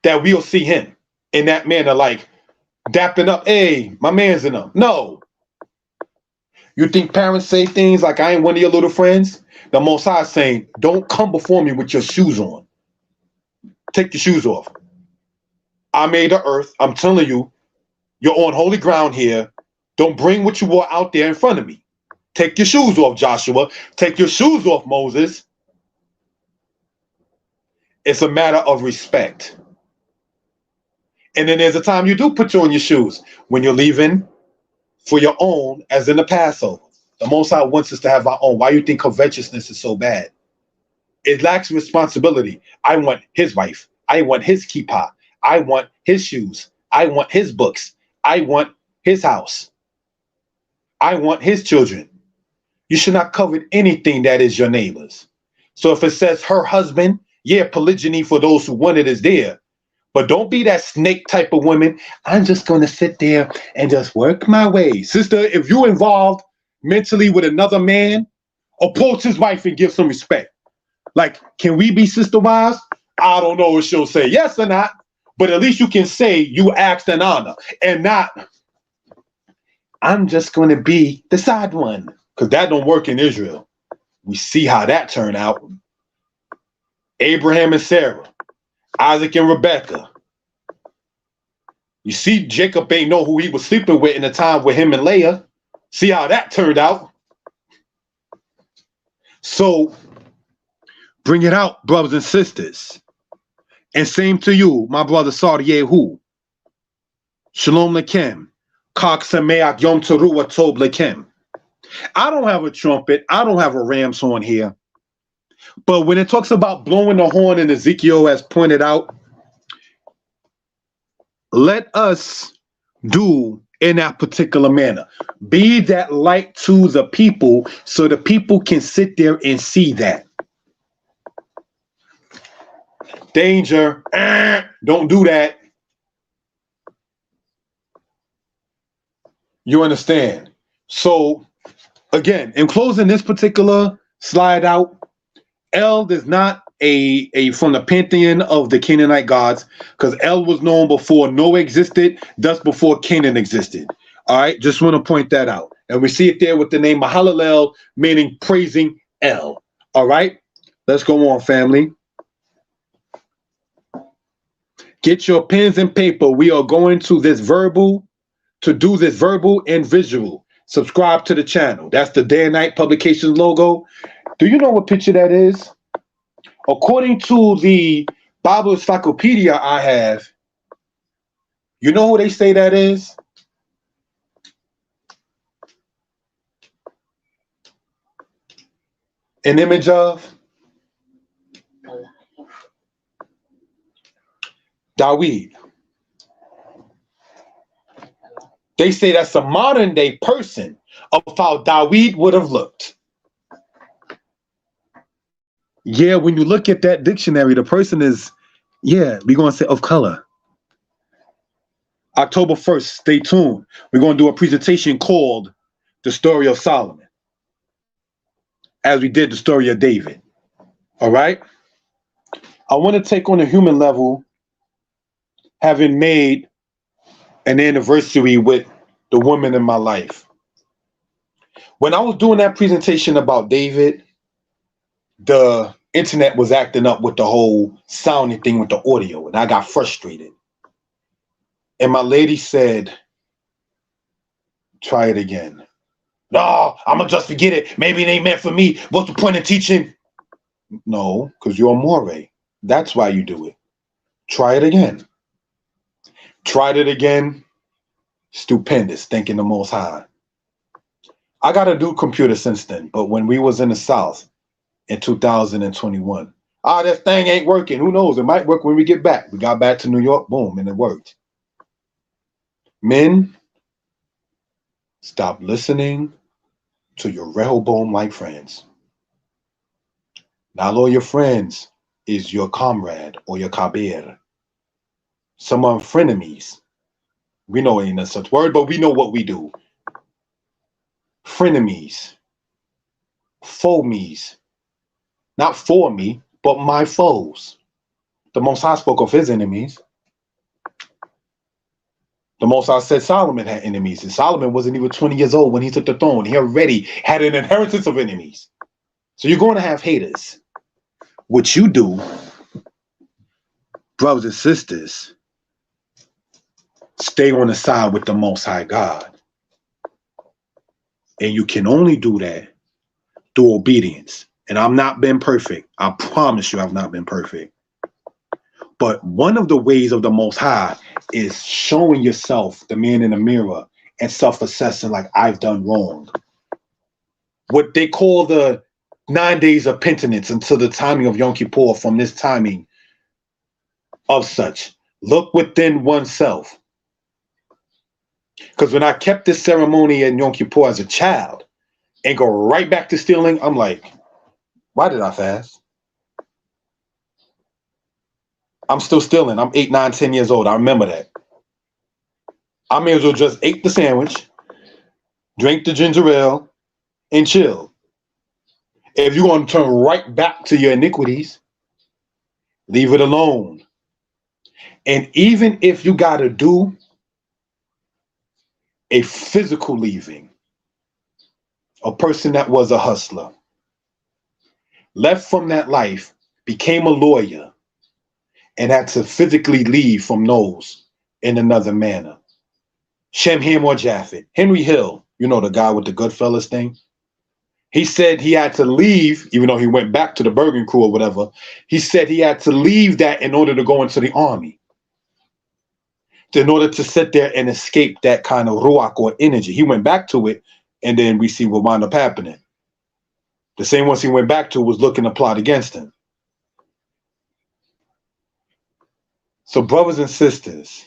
that we'll see him in that manner, like dapping up, hey, my man's in them? No. You think parents say things like, I ain't one of your little friends? The Most High is saying, don't come before me with your shoes on. Take your shoes off. I made the earth. I'm telling you, you're on holy ground here. Don't bring what you wore out there in front of me. Take your shoes off, Joshua. Take your shoes off, Moses. It's a matter of respect. And then there's a time you do put on your shoes when you're leaving for your own, as in the Passover. The Most High wants us to have our own. Why do you think covetousness is so bad? It lacks responsibility. I want his wife. I want his kippah. I want his shoes. I want his books. I want his house. I want his children. You should not covet anything that is your neighbor's. So if it says her husband, yeah, polygyny for those who want it is there. But don't be that snake type of woman. I'm just going to sit there and just work my way. Sister, if you're involved mentally with another man, approach his wife and give some respect. Like, can we be sister wives? I don't know if she'll say yes or not, but at least you can say you asked an honor and not, I'm just going to be the side one. Because that don't work in Israel. We see how that turned out. Abraham and Sarah, Isaac and Rebekah. You see, Jacob ain't know who he was sleeping with in the time with him and Leah. See how that turned out. So bring it out, brothers and sisters. And same to you, my brother Saryehu. Shalom Lechem. Kak Sameach Yom Teruah Tov Lechem. I don't have a trumpet. I don't have a ram's horn here. But when it talks about blowing the horn in Ezekiel, as pointed out, let us do in that particular manner. Be that light to the people so the people can sit there and see that. Danger. Don't do that. You understand? So, again, in closing this particular slide out, El is not a from the pantheon of the Canaanite gods, because El was known before Noah existed, thus before Canaan existed. All right, just want to point that out. And we see it there with the name Mahalalel, meaning praising El. All right, let's go on, family. Get your pens and paper. We are going to do this verbal and visual. Subscribe to the channel. That's the Day and Night Publications logo. Do you know what picture that is? According to the Bible encyclopedia I have, you know who they say that is? An image of Dawid. They say that's a modern day person of how Dawid would have looked. Yeah, when you look at that dictionary, the person is, yeah, we're going to say of color. October 1st, stay tuned. We're going to do a presentation called The Story of Solomon, as we did the story of David. All right? I want to take on a human level, having made an anniversary with the woman in my life. When I was doing that presentation about David, the internet was acting up with the whole sounding thing with the audio, and I got frustrated. And my lady said, try it again. No, I'm going to just forget it. Maybe it ain't meant for me. What's the point of teaching? No, because you're a moray. That's why you do it. Try it again. Tried it again. Stupendous. Thanking the Most High. I got a new computer since then, but when we was in the South in 2021, this thing ain't working. Who knows? It might work when we get back. We got back to New York, boom, and it worked. Men, stop listening to your Rehoboam-like friends. Not all your friends is your comrade or your kabir. Some are frenemies. We know it ain't a such word, but we know what we do. Frenemies. Foemies. Not for me, but my foes. The Most High spoke of his enemies. The Most High said Solomon had enemies, and Solomon wasn't even 20 years old when he took the throne. He already had an inheritance of enemies. So you're going to have haters. What you do, brothers and sisters, stay on the side with the Most High God. And you can only do that through obedience. And I've not been perfect. I promise you I've not been perfect. But one of the ways of the Most High is showing yourself, the man in the mirror, and self-assessing like I've done wrong. What they call the 9 days of penitence until the timing of Yom Kippur from this timing of such. Look within oneself. Because when I kept this ceremony at Yom Kippur as a child and go right back to stealing, I'm like, why did I fast? I'm still stealing. I'm 8, 9, 10 years old. I remember that. I may as well just ate the sandwich, drink the ginger ale, and chill. If you're going to turn right back to your iniquities, leave it alone. And even if you got to do a physical leaving, a person that was a hustler, left from that life, became a lawyer, and had to physically leave from those in another manner. Shem, Ham, or Japhet. Henry Hill, you know, the guy with the Goodfellas thing. He said he had to leave, even though he went back to the Bergen crew or whatever. He said he had to leave that in order to go into the army. In order to sit there and escape that kind of ruach or energy. He went back to it, and then we see what wound up happening. The same ones he went back to was looking to plot against him. So brothers and sisters,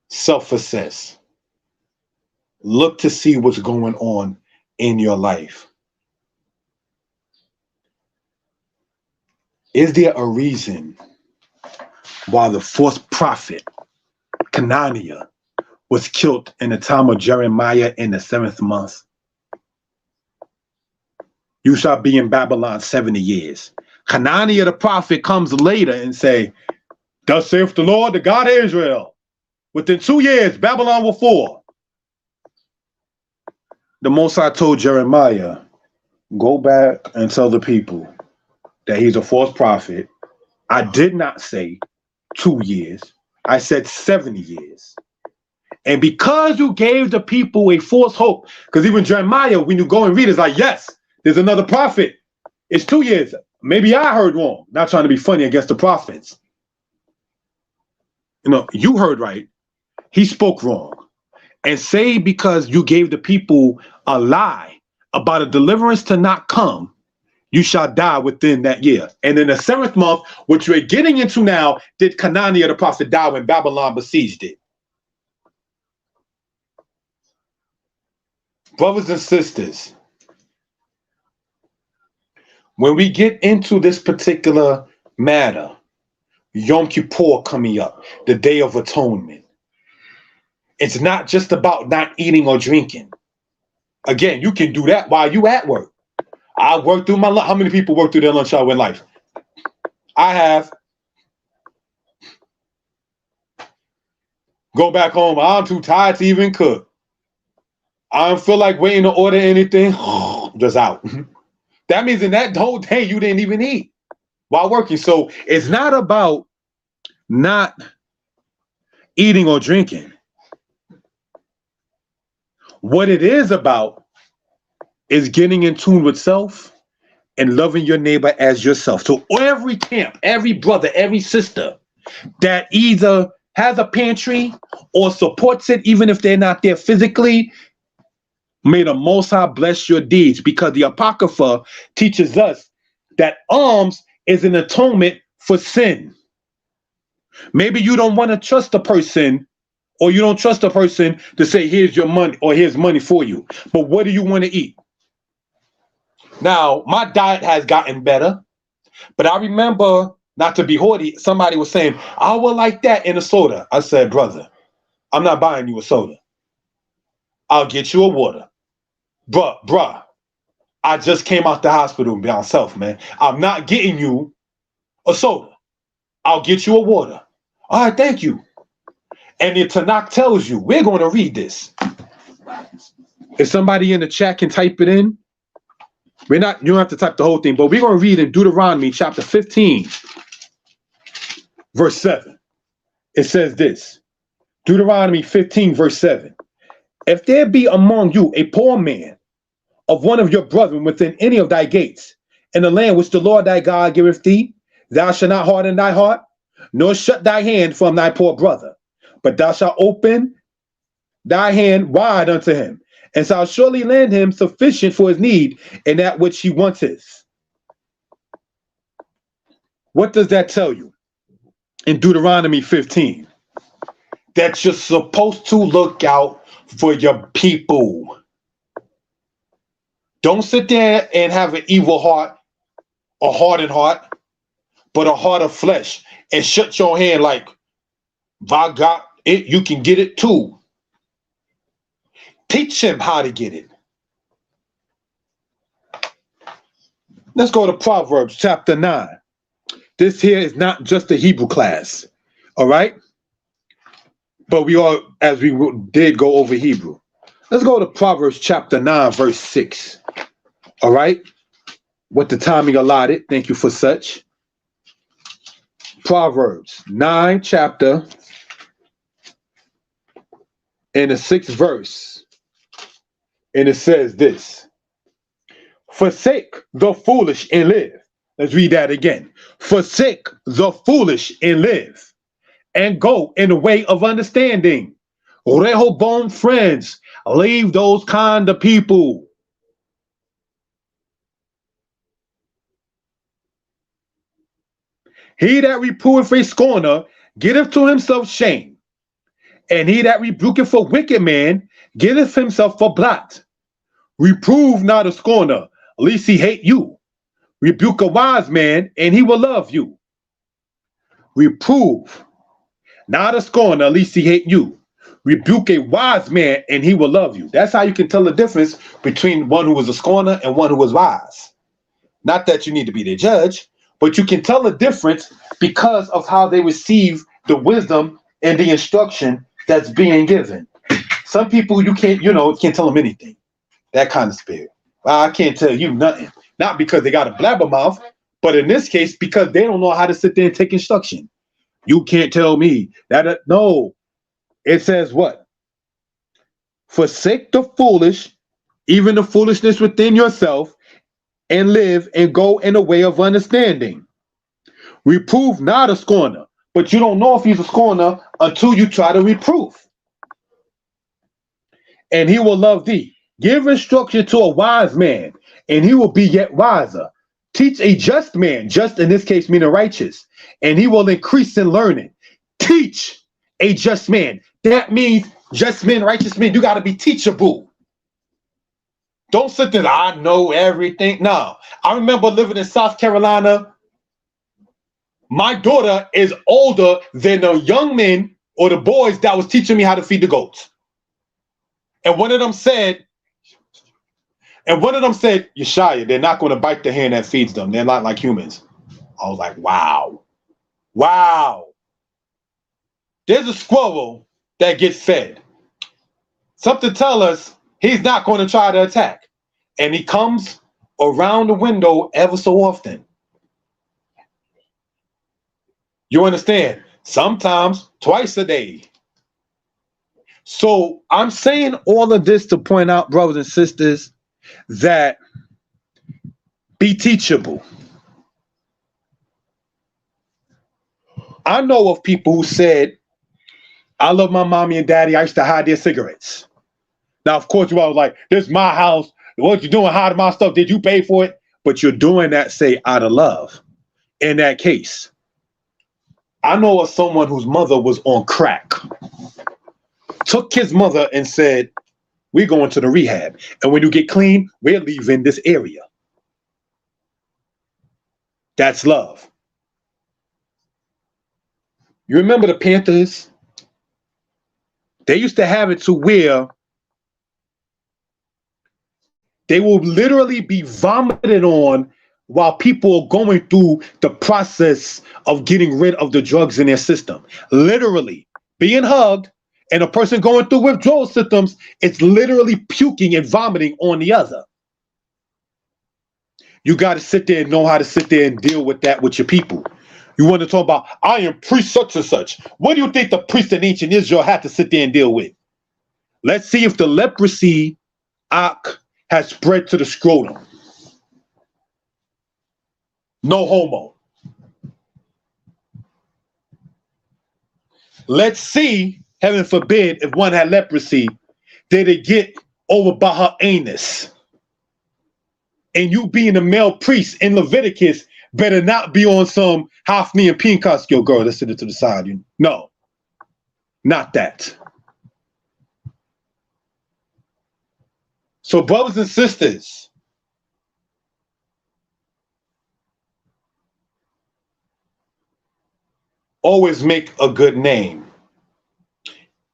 self-assess. Look to see what's going on in your life. Is there a reason why the false prophet, Cananiah, was killed in the time of Jeremiah in the 7th month? You shall be in Babylon 70 years. Hananiah the prophet comes later and say, thus saith the Lord, the God of Israel, within 2 years, Babylon will fall. The Most High told Jeremiah, go back and tell the people that he's a false prophet. I did not say 2 years. I said 70 years. And because you gave the people a false hope, because even Jeremiah, when you go and read, it's like, yes, there's another prophet. It's 2 years. Maybe I heard wrong. Not trying to be funny against the prophets. You know, you heard right. He spoke wrong. And say because you gave the people a lie about a deliverance to not come, you shall die within that year. And in the 7th month, which we're getting into now, did Cananiah the prophet die when Babylon besieged it? Brothers and sisters, when we get into this particular matter, Yom Kippur coming up, the Day of Atonement, it's not just about not eating or drinking. Again, you can do that while you at work. I work through my lunch. How many people work through their lunch hour in life? I have. Go back home. I'm too tired to even cook. I don't feel like waiting to order anything. Just out. That means in that whole day, you didn't even eat while working. So it's not about not eating or drinking. What it is about is getting in tune with self and loving your neighbor as yourself. So every camp, every brother, every sister that either has a pantry or supports it, even if they're not there physically, may the Most High bless your deeds, because the Apocrypha teaches us that alms is an atonement for sin. Maybe you don't want to trust a person, or you don't trust a person to say, here's your money, or here's money for you. But what do you want to eat? Now, my diet has gotten better, but I remember, not to be haughty, somebody was saying, I would like that in a soda. I said, brother, I'm not buying you a soda. I'll get you a water. Bruh, I just came out the hospital by myself, man. I'm not getting you a soda. I'll get you a water. All right, thank you. And the Tanakh tells you, we're going to read this. If somebody in the chat can type it in, you don't have to type the whole thing, but we're going to read in Deuteronomy chapter 15, verse 7. It says this, Deuteronomy 15, verse 7. If there be among you a poor man of one of your brethren within any of thy gates, in the land which the Lord thy God giveth thee, thou shalt not harden thy heart, nor shut thy hand from thy poor brother, but thou shalt open thy hand wide unto him, and shalt surely lend him sufficient for his need in that which he wanteth. What does that tell you in Deuteronomy 15? That you're supposed to look out for your people. Don't sit there and have an evil heart, a hardened heart, but a heart of flesh, and shut your hand like, if I got it, you can get it too. Teach him how to get it. Let's go to Proverbs chapter 9. This here is not just a Hebrew class, all right? But we all, as we did go over Hebrew. Let's go to Proverbs chapter 9, verse 6, all right? With the timing allotted, thank you for such. Proverbs 9 chapter and the 6th verse. And it says this, forsake the foolish and live. Let's read that again. Forsake the foolish and live, and go in the way of understanding. Rehoboam friends, leave those kind of people. He that reproveth a scorner getteth to himself shame, and he that rebuketh a wicked man getteth himself a blot. Reprove not a scorner, lest he hate you. Rebuke a wise man, and he will love you. Reprove not a scorner, lest he hate you. Rebuke a wise man, and he will love you. That's how you can tell the difference between one who was a scorner and one who was wise. Not that you need to be their judge, but you can tell the difference because of how they receive the wisdom and the instruction that's being given. Some people you can't tell them anything. That kind of spirit. Well, I can't tell you nothing. Not because they got a blabbermouth, but in this case, because they don't know how to sit there and take instruction. You can't tell me that. No. It says what? Forsake the foolish, even the foolishness within yourself, and live and go in a way of understanding. Reprove not a scorner, but you don't know if he's a scorner until you try to reprove. And he will love thee. Give instruction to a wise man, and he will be yet wiser. Teach a just man, just in this case meaning righteous, and he will increase in learning. Teach a just man. That means just men, righteous men, you got to be teachable. Don't sit there, I know everything. No. I remember living in South Carolina. My daughter is older than the young men or the boys that was teaching me how to feed the goats. And one of them said, Yeshaya, they're not going to bite the hand that feeds them. They're not like humans. I was like, wow. Wow. There's a squirrel that gets fed. Something tell us he's not going to try to attack. And he comes around the window ever so often. You understand? Sometimes twice a day. So I'm saying all of this to point out, brothers and sisters, that be teachable. I know of people who said, I love my mommy and daddy. I used to hide their cigarettes. Now, of course, you all like, this is my house. What you doing hiding my stuff? Did you pay for it? But you're doing that, say, out of love in that case. I know of someone whose mother was on crack, took his mother and said, we're going to the rehab. And when you get clean, we're leaving this area. That's love. You remember the Panthers? They used to have it to where they will literally be vomited on while people are going through the process of getting rid of the drugs in their system. Literally being hugged, and a person going through withdrawal symptoms, it's literally puking and vomiting on the other. You got to sit there and know how to sit there and deal with that with your people. You want to talk about, I am priest such and such. What do you think the priest in ancient Israel had to sit there and deal with? Let's see if the leprosy has spread to the scrotum. No homo. Let's see, heaven forbid, if one had leprosy, did it get over by her anus? And you being a male priest in Leviticus better not be on some Hophni and Pinchas. Yo, girl, let's sit it to the side. No, not that. So, brothers and sisters, always make a good name.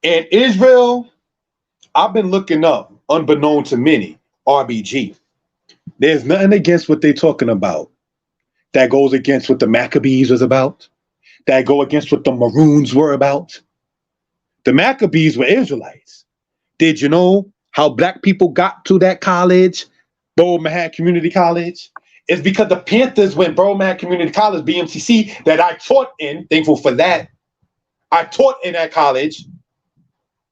In Israel, I've been looking up, unbeknown to many, RBG. There's nothing against what they're talking about that goes against what the Maccabees was about, that go against what the Maroons were about. The Maccabees were Israelites. Did you know how black people got to that college, Borough Manhattan Community College? It's because the Panthers went Borough Manhattan Community College, BMCC, that I taught in, thankful for that. I taught in that college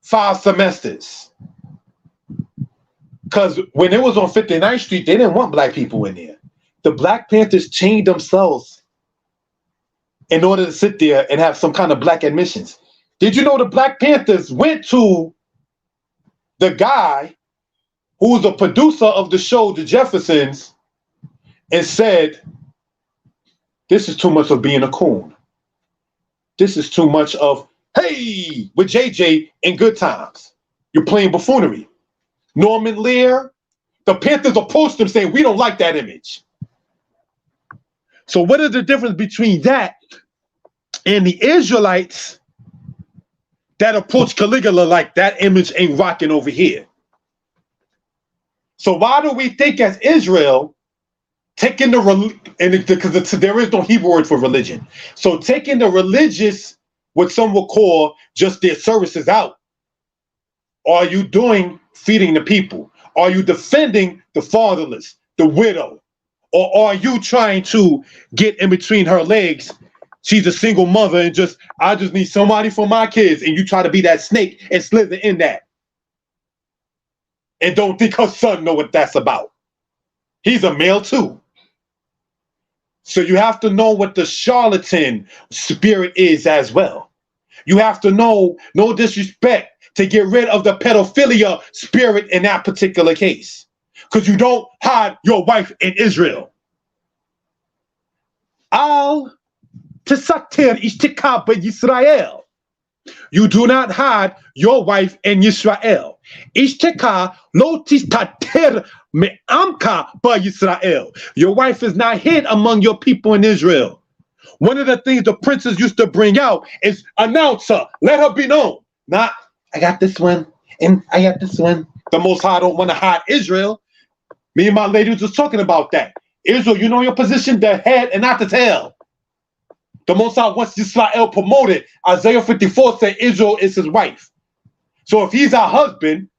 5 semesters. Because when it was on 59th Street, they didn't want black people in there. The Black Panthers chained themselves in order to sit there and have some kind of black admissions. Did you know the Black Panthers went to the guy who was the producer of the show, The Jeffersons, and said, this is too much of being a coon. This is too much of, hey, with JJ in Good Times. You're playing buffoonery. Norman Lear, the Panthers approached him saying, we don't like that image. So what is the difference between that and the Israelites that approach Caligula like that image ain't rocking over here? So why do we think as Israel, taking because there is no Hebrew word for religion. So taking the religious, what some will call just their services out, are you doing feeding the people? Are you defending the fatherless, the widow? Or are you trying to get in between her legs? She's a single mother and I just need somebody for my kids. And you try to be that snake and slither in that. And don't think her son know what that's about. He's a male too. So you have to know what the charlatan spirit is as well. You have to know, no disrespect, to get rid of the pedophilia spirit in that particular case. Because you don't hide your wife in Israel. Al tisaktir ishtika Yisrael. You do not hide your wife in Israel. Ishtika lo tistatir me'amka ba Yisrael. Your wife is not hid among your people in Israel. One of the things the princes used to bring out is announce her, let her be known. Not, I got this one, and I got this one. The Most High don't want to hide Israel. Me and my lady was just talking about that. Israel, you know your position, the head and not the tail. The Most High wants Israel promoted. Isaiah 54 said Israel is his wife. So if he's our husband,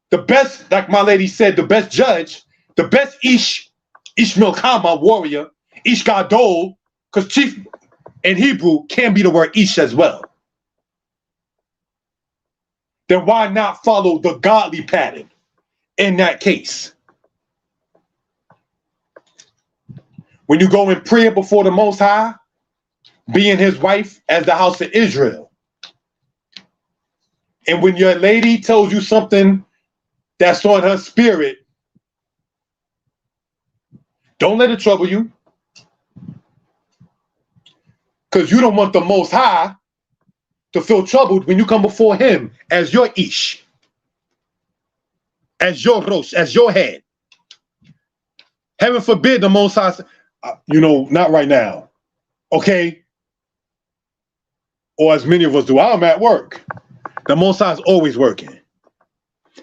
the best, like my lady said, the best judge, the best Ish Milkama warrior, Ish Gadol, because chief in Hebrew can be the word Ish as well. Then why not follow the godly pattern in that case? When you go in prayer before the Most High, being his wife as the house of Israel. And when your lady tells you something that's on her spirit, don't let it trouble you. Because you don't want the Most High to feel troubled when you come before him as your Ish, as your Rosh, as your head. Heaven forbid the Most High, not right now, okay? Or as many of us do, I'm at work. The Most High is always working.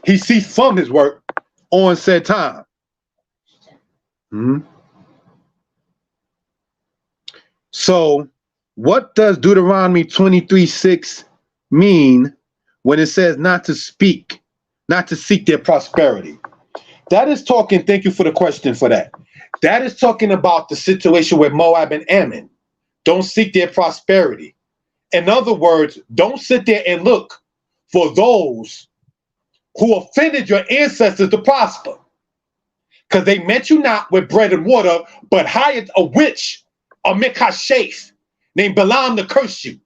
He ceased from his work on said time. So, what does Deuteronomy 23:6 mean when it says not to speak, not to seek their prosperity? That is talking, thank you for the question for that. That is talking about the situation with Moab and Ammon. Don't seek their prosperity. In other words, don't sit there and look for those who offended your ancestors to prosper. Because they met you not with bread and water, but hired a witch, a Mikashef, named Balaam to curse you.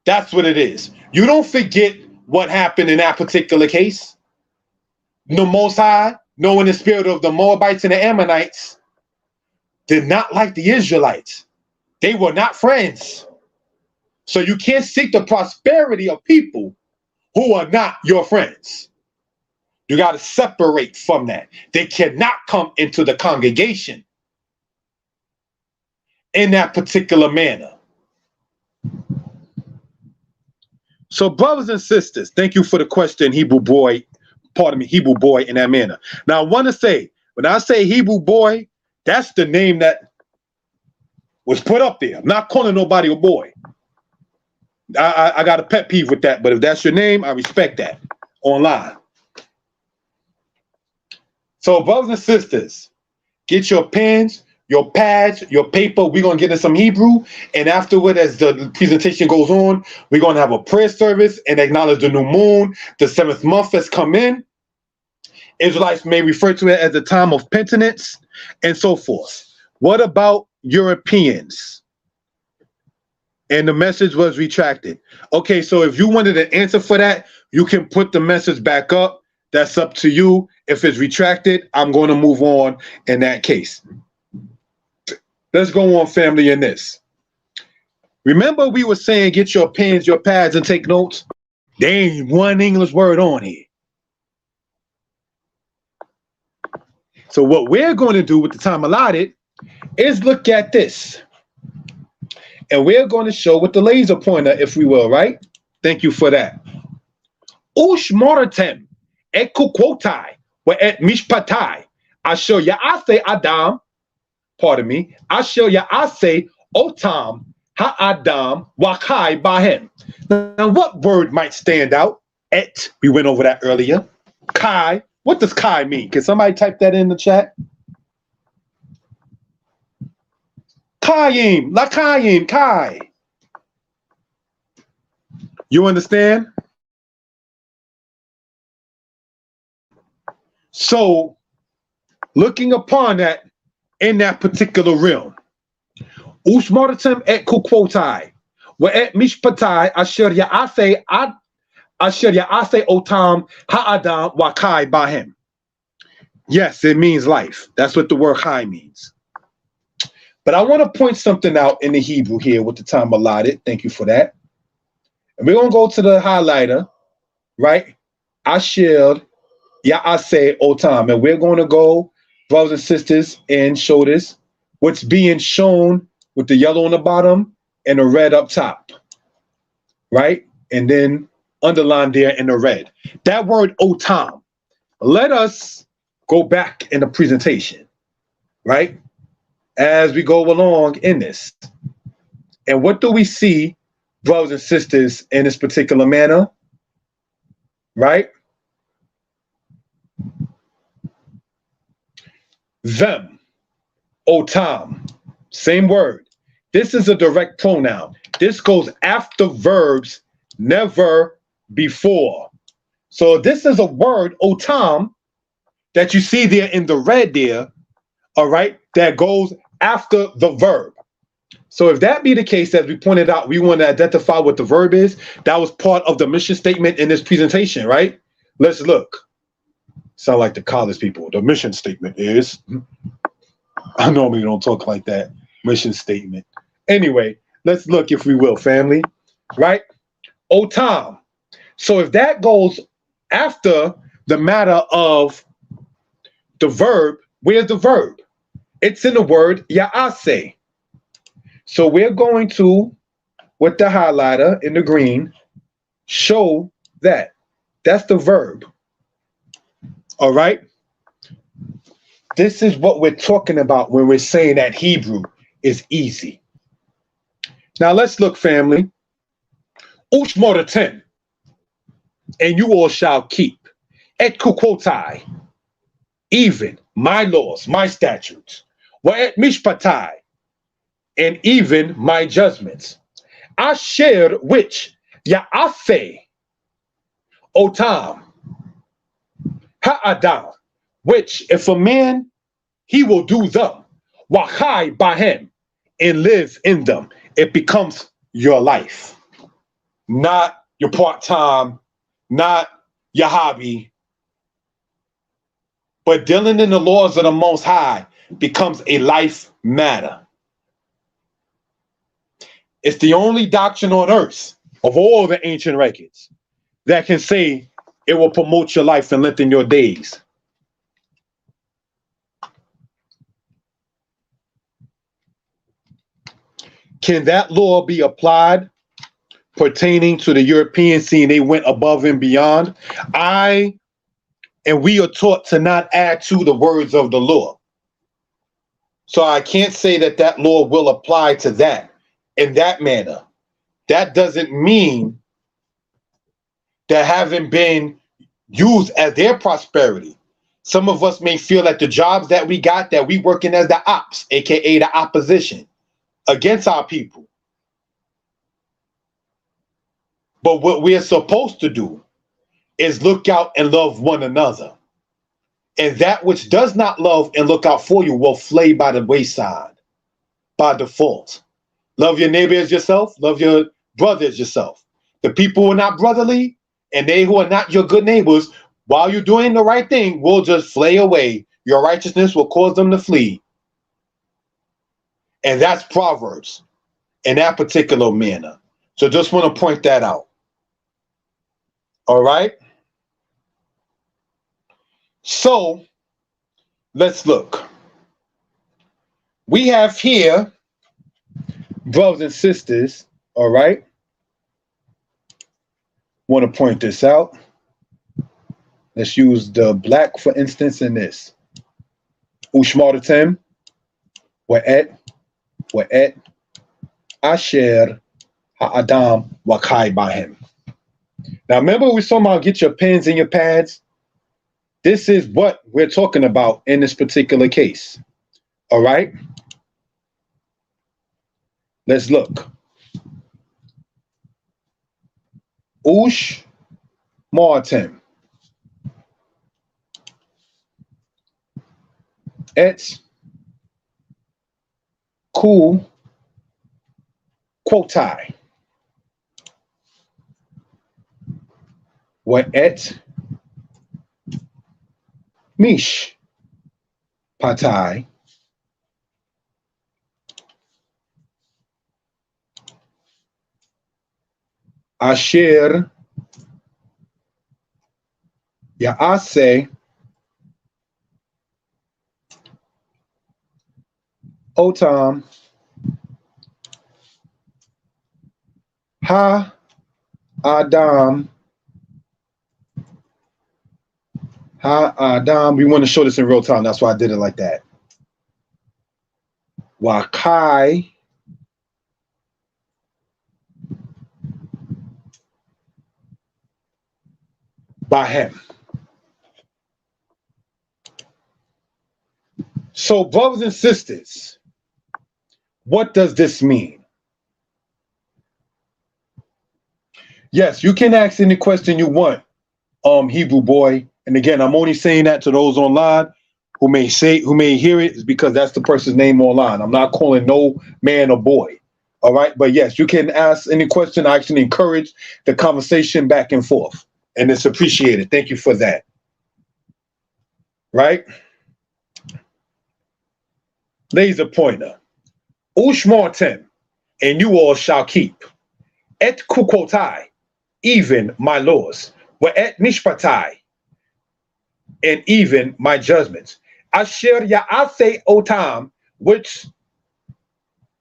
That's what it is. You don't forget what happened in that particular case. The Most High, knowing the spirit of the Moabites and the Ammonites, did not like the Israelites. They were not friends. So you can't seek the prosperity of people who are not your friends. You got to separate from that. They cannot come into the congregation in that particular manner. So brothers and sisters, thank you for the question, Hebrew boy in that manner. Now I want to say, when I say Hebrew boy, that's the name that was put up there. I'm not calling nobody a boy. I got a pet peeve with that, but if that's your name, I respect that online. So brothers and sisters, get your pens, your pads, your paper. We're going to get in some Hebrew. And afterward, as the presentation goes on, we're going to have a prayer service and acknowledge the new moon. The 7th month has come in. Israelites may refer to it as the time of penitence and so forth. What about Europeans? And the message was retracted. Okay, so if you wanted an answer for that, you can put the message back up. That's up to you. If it's retracted, I'm going to move on in that case. Let's go on, family, in this. Remember we were saying get your pens, your pads, and take notes? There ain't one English word on here. So what we're going to do with the time allotted is look at this. And we're going to show with the laser pointer, if we will, right? Thank you for that. Ush moratem et kukwotai wa et mishpatai asher yaase adam, pardon me, asher yaase otam ha-adam wakai bahem. Now, what word might stand out? Et, we went over that earlier. Kai, what does kai mean? Can somebody type that in the chat? Kayim, lakayim, kai. You understand? So, looking upon that in that particular realm, Ushmaratem et kukwotai, wa et mishpatai asher yaase otam ha'adam wakai bahem. Yes, it means life. That's what the word chai means. But I want to point something out in the Hebrew here with the time allotted. Thank you for that. And we're going to go to the highlighter, right? Asher Yaase Otam. And we're going to go, brothers and sisters, and show this. What's being shown with the yellow on the bottom and the red up top, right? And then underlined there in the red. That word Otam. Let us go back in the presentation, right? As we go along in this. And what do we see, brothers and sisters, in this particular manner? Right? Them, otam, same word. This is a direct pronoun. This goes after verbs, never before. So this is a word, otam, that you see there in the red there, all right, that goes after the verb. So if that be the case, as we pointed out, we want to identify what the verb is. That was part of the mission statement in this presentation, right? Let's look. Sound like the college people. The mission statement is, I normally don't talk like that. Mission statement. Anyway, let's look, if we will, family. Right? Otam. So if that goes after the matter of the verb, where's the verb? It's in the word ya'ase. So we're going to, with the highlighter in the green, show that. That's the verb. All right? This is what we're talking about when we're saying that Hebrew is easy. Now let's look, family. Ushmoratem, and you all shall keep. Et kukotai, even my laws, my statutes. Wa et mishpatai, and even my judgments. Asher which ya'afe otam ha'adam, which if a man, he will do them. Wachai bahem, and live in them. It becomes your life. Not your part-time, not your hobby, but dealing in the laws of the Most High becomes a life matter. It's the only doctrine on earth of all the ancient records that can say it will promote your life and lengthen your days. Can that law be applied pertaining to the Europeans, seeing they went above and beyond? We are taught to not add to the words of the law. So I can't say that that law will apply to that in that manner. That doesn't mean that haven't been used as their prosperity. Some of us may feel that the jobs that we got, that we working as the ops, aka the opposition, against our people. But what we're supposed to do is look out and love one another. And that which does not love and look out for you will flay by the wayside by default. Love your neighbor as yourself, love your brother as yourself. The people who are not brotherly and they who are not your good neighbors, while you're doing the right thing, will just flay away. Your righteousness will cause them to flee. And that's Proverbs in that particular manner. So just want to point that out. All right. So let's look. We have here, brothers and sisters, all right. Want to point this out. Let's use the black, for instance, in this. Ushmaratem, wa'et, asher ha'adam wakai bahem. Now remember we were talking about get your pens and your pads? This is what we're talking about in this particular case. All right? Let's look. Ush Martin. Et Ku Quotai. Et Mish Patai. Asher Yaase Otam Ha Adam. We want to show this in real time. That's why I did it like that. Wakai Bahem. So, brothers and sisters, what does this mean? Yes, you can ask any question you want, Hebrew boy. And again, I'm only saying that to those online who may hear it, is because that's the person's name online. I'm not calling no man or boy. All right. But yes, you can ask any question. I actually encourage the conversation back and forth. And it's appreciated. Thank you for that. Right? Laser pointer. Ushmartem. and you all shall keep. Et kukotai, even my laws. Wa et mishpatai, and even my judgments. Asher ya'ase otam, which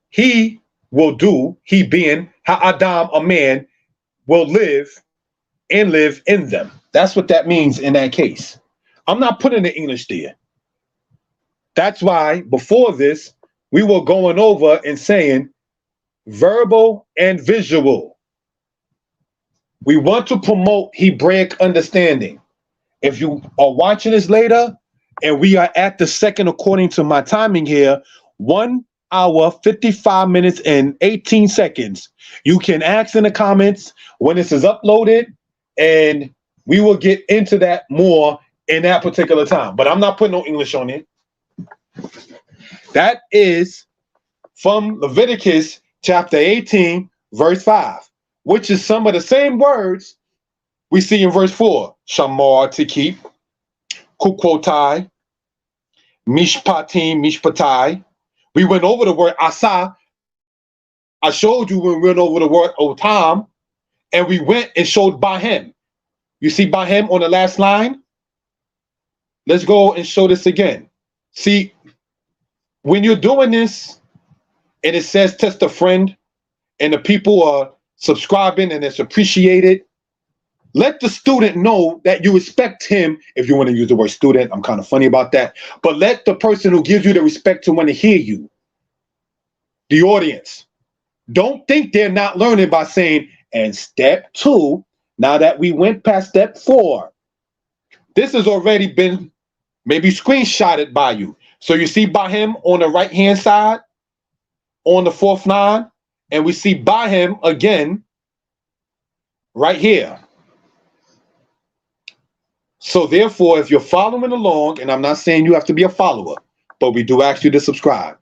he will do, he being ha'adam, a man, will live and live in them. That's what that means in that case. I'm not putting the English there. That's why before this, we were going over and saying verbal and visual. We want to promote Hebraic understanding. If you are watching this later, and we are at the second, according to my timing here, 1 hour, 55 minutes, and 18 seconds, you can ask in the comments when this is uploaded, and we will get into that more in that particular time. But I'm not putting no English on it. That is from Leviticus chapter 18, verse 5, which is some of the same words we see in verse 4. Shamar, to keep, kukwotai, mishpatim, mishpatai. We went over the word asa. I showed you when we went over the word otam, and we went and showed bahem. You see bahem on the last line? Let's go and show this again. See, when you're doing this, and it says test a friend, and the people are subscribing and it's appreciated, let the student know that you respect him. If you want to use the word student, I'm kind of funny about that. But let the person who gives you the respect to want to hear you, the audience. Don't think they're not learning by saying, and step 2, now that we went past step 4, this has already been maybe screenshotted by you. So you see by him on the right-hand side, on the 4th line, and we see by him again right here. So therefore, if you're following along, and I'm not saying you have to be a follower, but we do ask you to subscribe,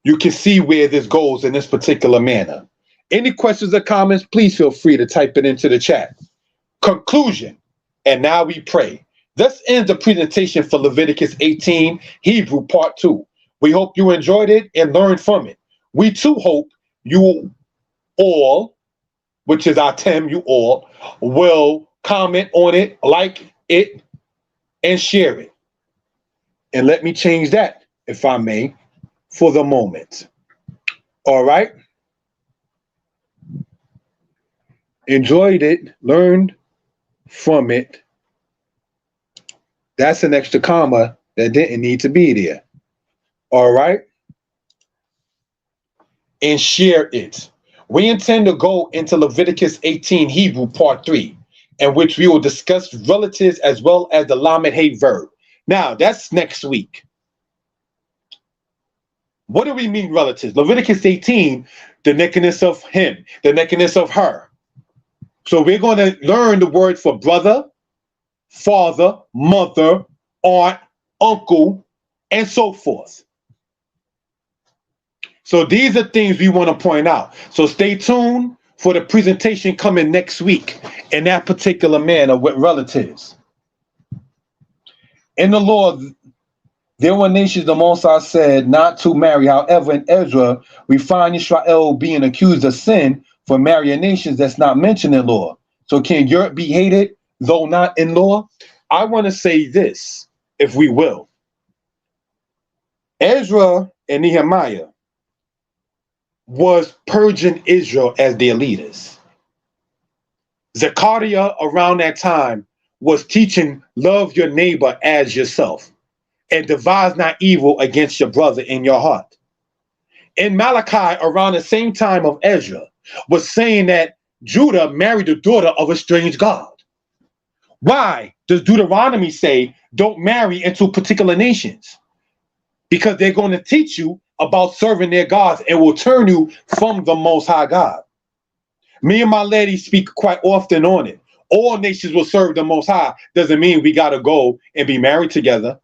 you can see where this goes in this particular manner. Any questions or comments, please feel free to type it into the chat. Conclusion, and now we pray. This ends the presentation for Leviticus 18, Hebrew Part 2. We hope you enjoyed it and learned from it. We too hope you all, which is our Tim, you all, will comment on it, like it, and share it. And let me change that, if I may, for the moment. All right? Enjoyed it, learned from it. That's an extra comma that didn't need to be there. All right? And share it. We intend to go into Leviticus 18 Hebrew Part 3, in which we will discuss relatives as well as the Lamed Hey verb. Now, that's next week. What do we mean relatives? Leviticus 18, the nakedness of him, the nakedness of her. So we're going to learn the word for brother, father, mother, aunt, uncle, and so forth. So these are things we want to point out. So stay tuned for the presentation coming next week in that particular manner with relatives. In the Lord, there were nations the Most High said not to marry. However, in Ezra, we find Israel being accused of sin for marrying nations that's not mentioned in law. So can Europe be hated, though not in law? I want to say this, if we will. Ezra and Nehemiah was purging Israel as their leaders. Zechariah around that time was teaching love your neighbor as yourself and devise not evil against your brother in your heart. And Malachi around the same time of Ezra was saying that Judah married the daughter of a strange god. Why does Deuteronomy say don't marry into particular nations? Because they're going to teach you about serving their gods and will turn you from the Most High God. Me and my lady speak quite often on it. All nations will serve the Most High doesn't mean we got to go and be married together.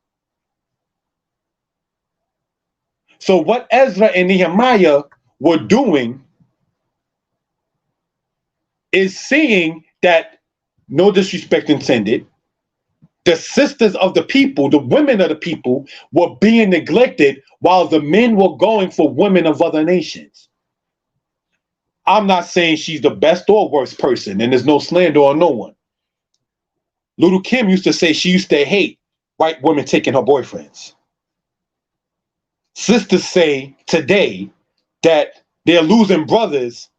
So what Ezra and Nehemiah were doing is seeing that, no disrespect intended, The sisters of the people, the women of the people, were being neglected while the men were going for women of other nations. I'm not saying she's the best or worst person, and there's no slander on no one. Little Kim used to say she used to hate white women taking her boyfriends. Sisters say today that they're losing brothers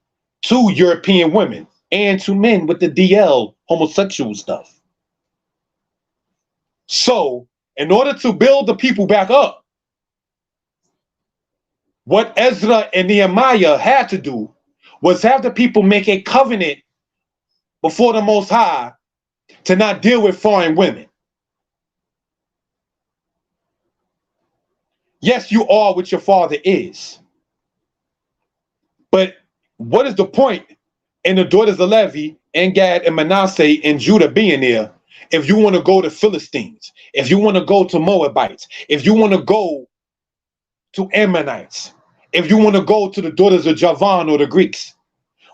to European women and to men with the DL homosexual stuff. So, in order to build the people back up, what Ezra and Nehemiah had to do was have the people make a covenant before the Most High to not deal with foreign women. Yes, you are what your father is. But what is the point in the daughters of Levi and Gad and Manasseh and Judah being there if you want to go to Philistines, if you want to go to Moabites, if you want to go to Ammonites, if you want to go to the daughters of Javan or the Greeks?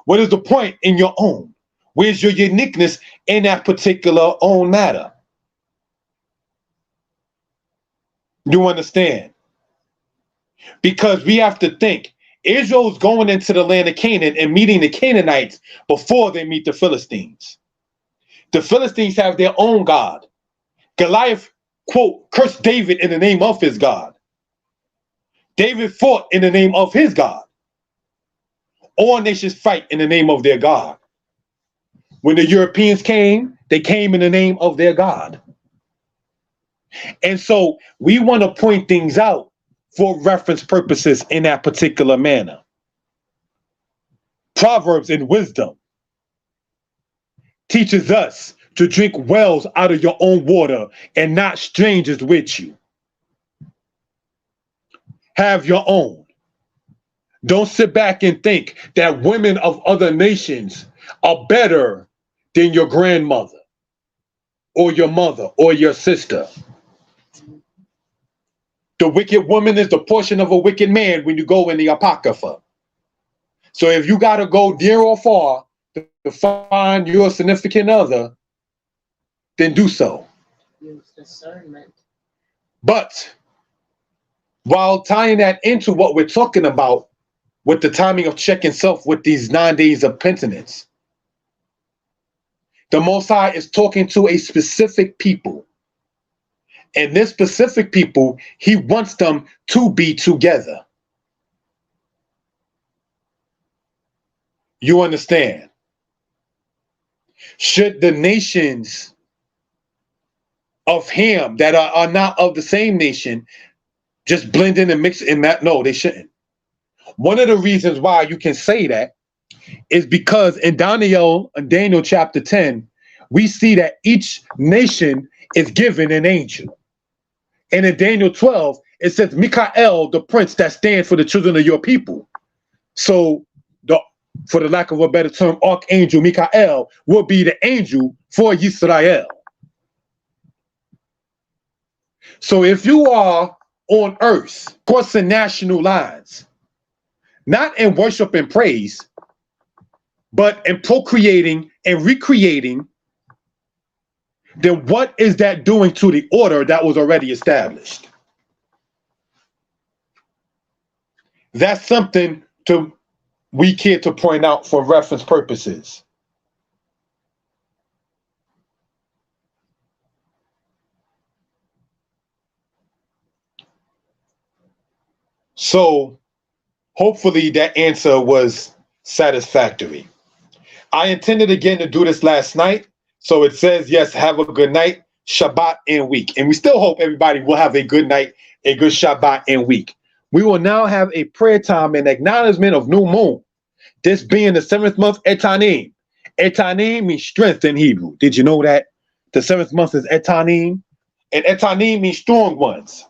What is the point in your own? Where's your uniqueness in that particular own matter? You understand? Because we have to think, Israel's going into the land of Canaan and meeting the Canaanites before they meet the Philistines. The Philistines have their own God. Goliath, quote, cursed David in the name of his God. David fought in the name of his God. All nations fight in the name of their God. When the Europeans came, they came in the name of their God. And so we want to point things out for reference purposes in that particular manner. Proverbs and wisdom teaches us to drink wells out of your own water and not strangers with you. Have your own. Don't sit back and think that women of other nations are better than your grandmother or your mother or your sister. The wicked woman is the portion of a wicked man when you go in the Apocrypha. So if you got to go near or far to find your significant other, then do so. Use discernment. But while tying that into what we're talking about with the timing of checking self with these 9 days of penitence, the Most High is talking to a specific people. And this specific people, he wants them to be together. You understand? Should the nations of Ham that are not of the same nation just blend in and mix in that? No, they shouldn't. One of the reasons why you can say that is because in Daniel chapter 10, we see that each nation is given an angel. And in Daniel 12, it says, Michael, the prince that stands for the children of your people. So, for the lack of a better term, Archangel Michael will be the angel for Israel. So if you are on earth, crossing national lines, not in worship and praise, but in procreating and recreating, then what is that doing to the order that was already established? That's something we care to point out for reference purposes. So hopefully that answer was satisfactory. I intended again to do this last night. So it says, yes, have a good night, Shabbat and week. And we still hope everybody will have a good night, a good Shabbat and week. We will now have a prayer time in acknowledgement of new moon. This being the 7th month, Etanim. Etanim means strength in Hebrew. Did you know that? The 7th month is Etanim. And Etanim means strong ones.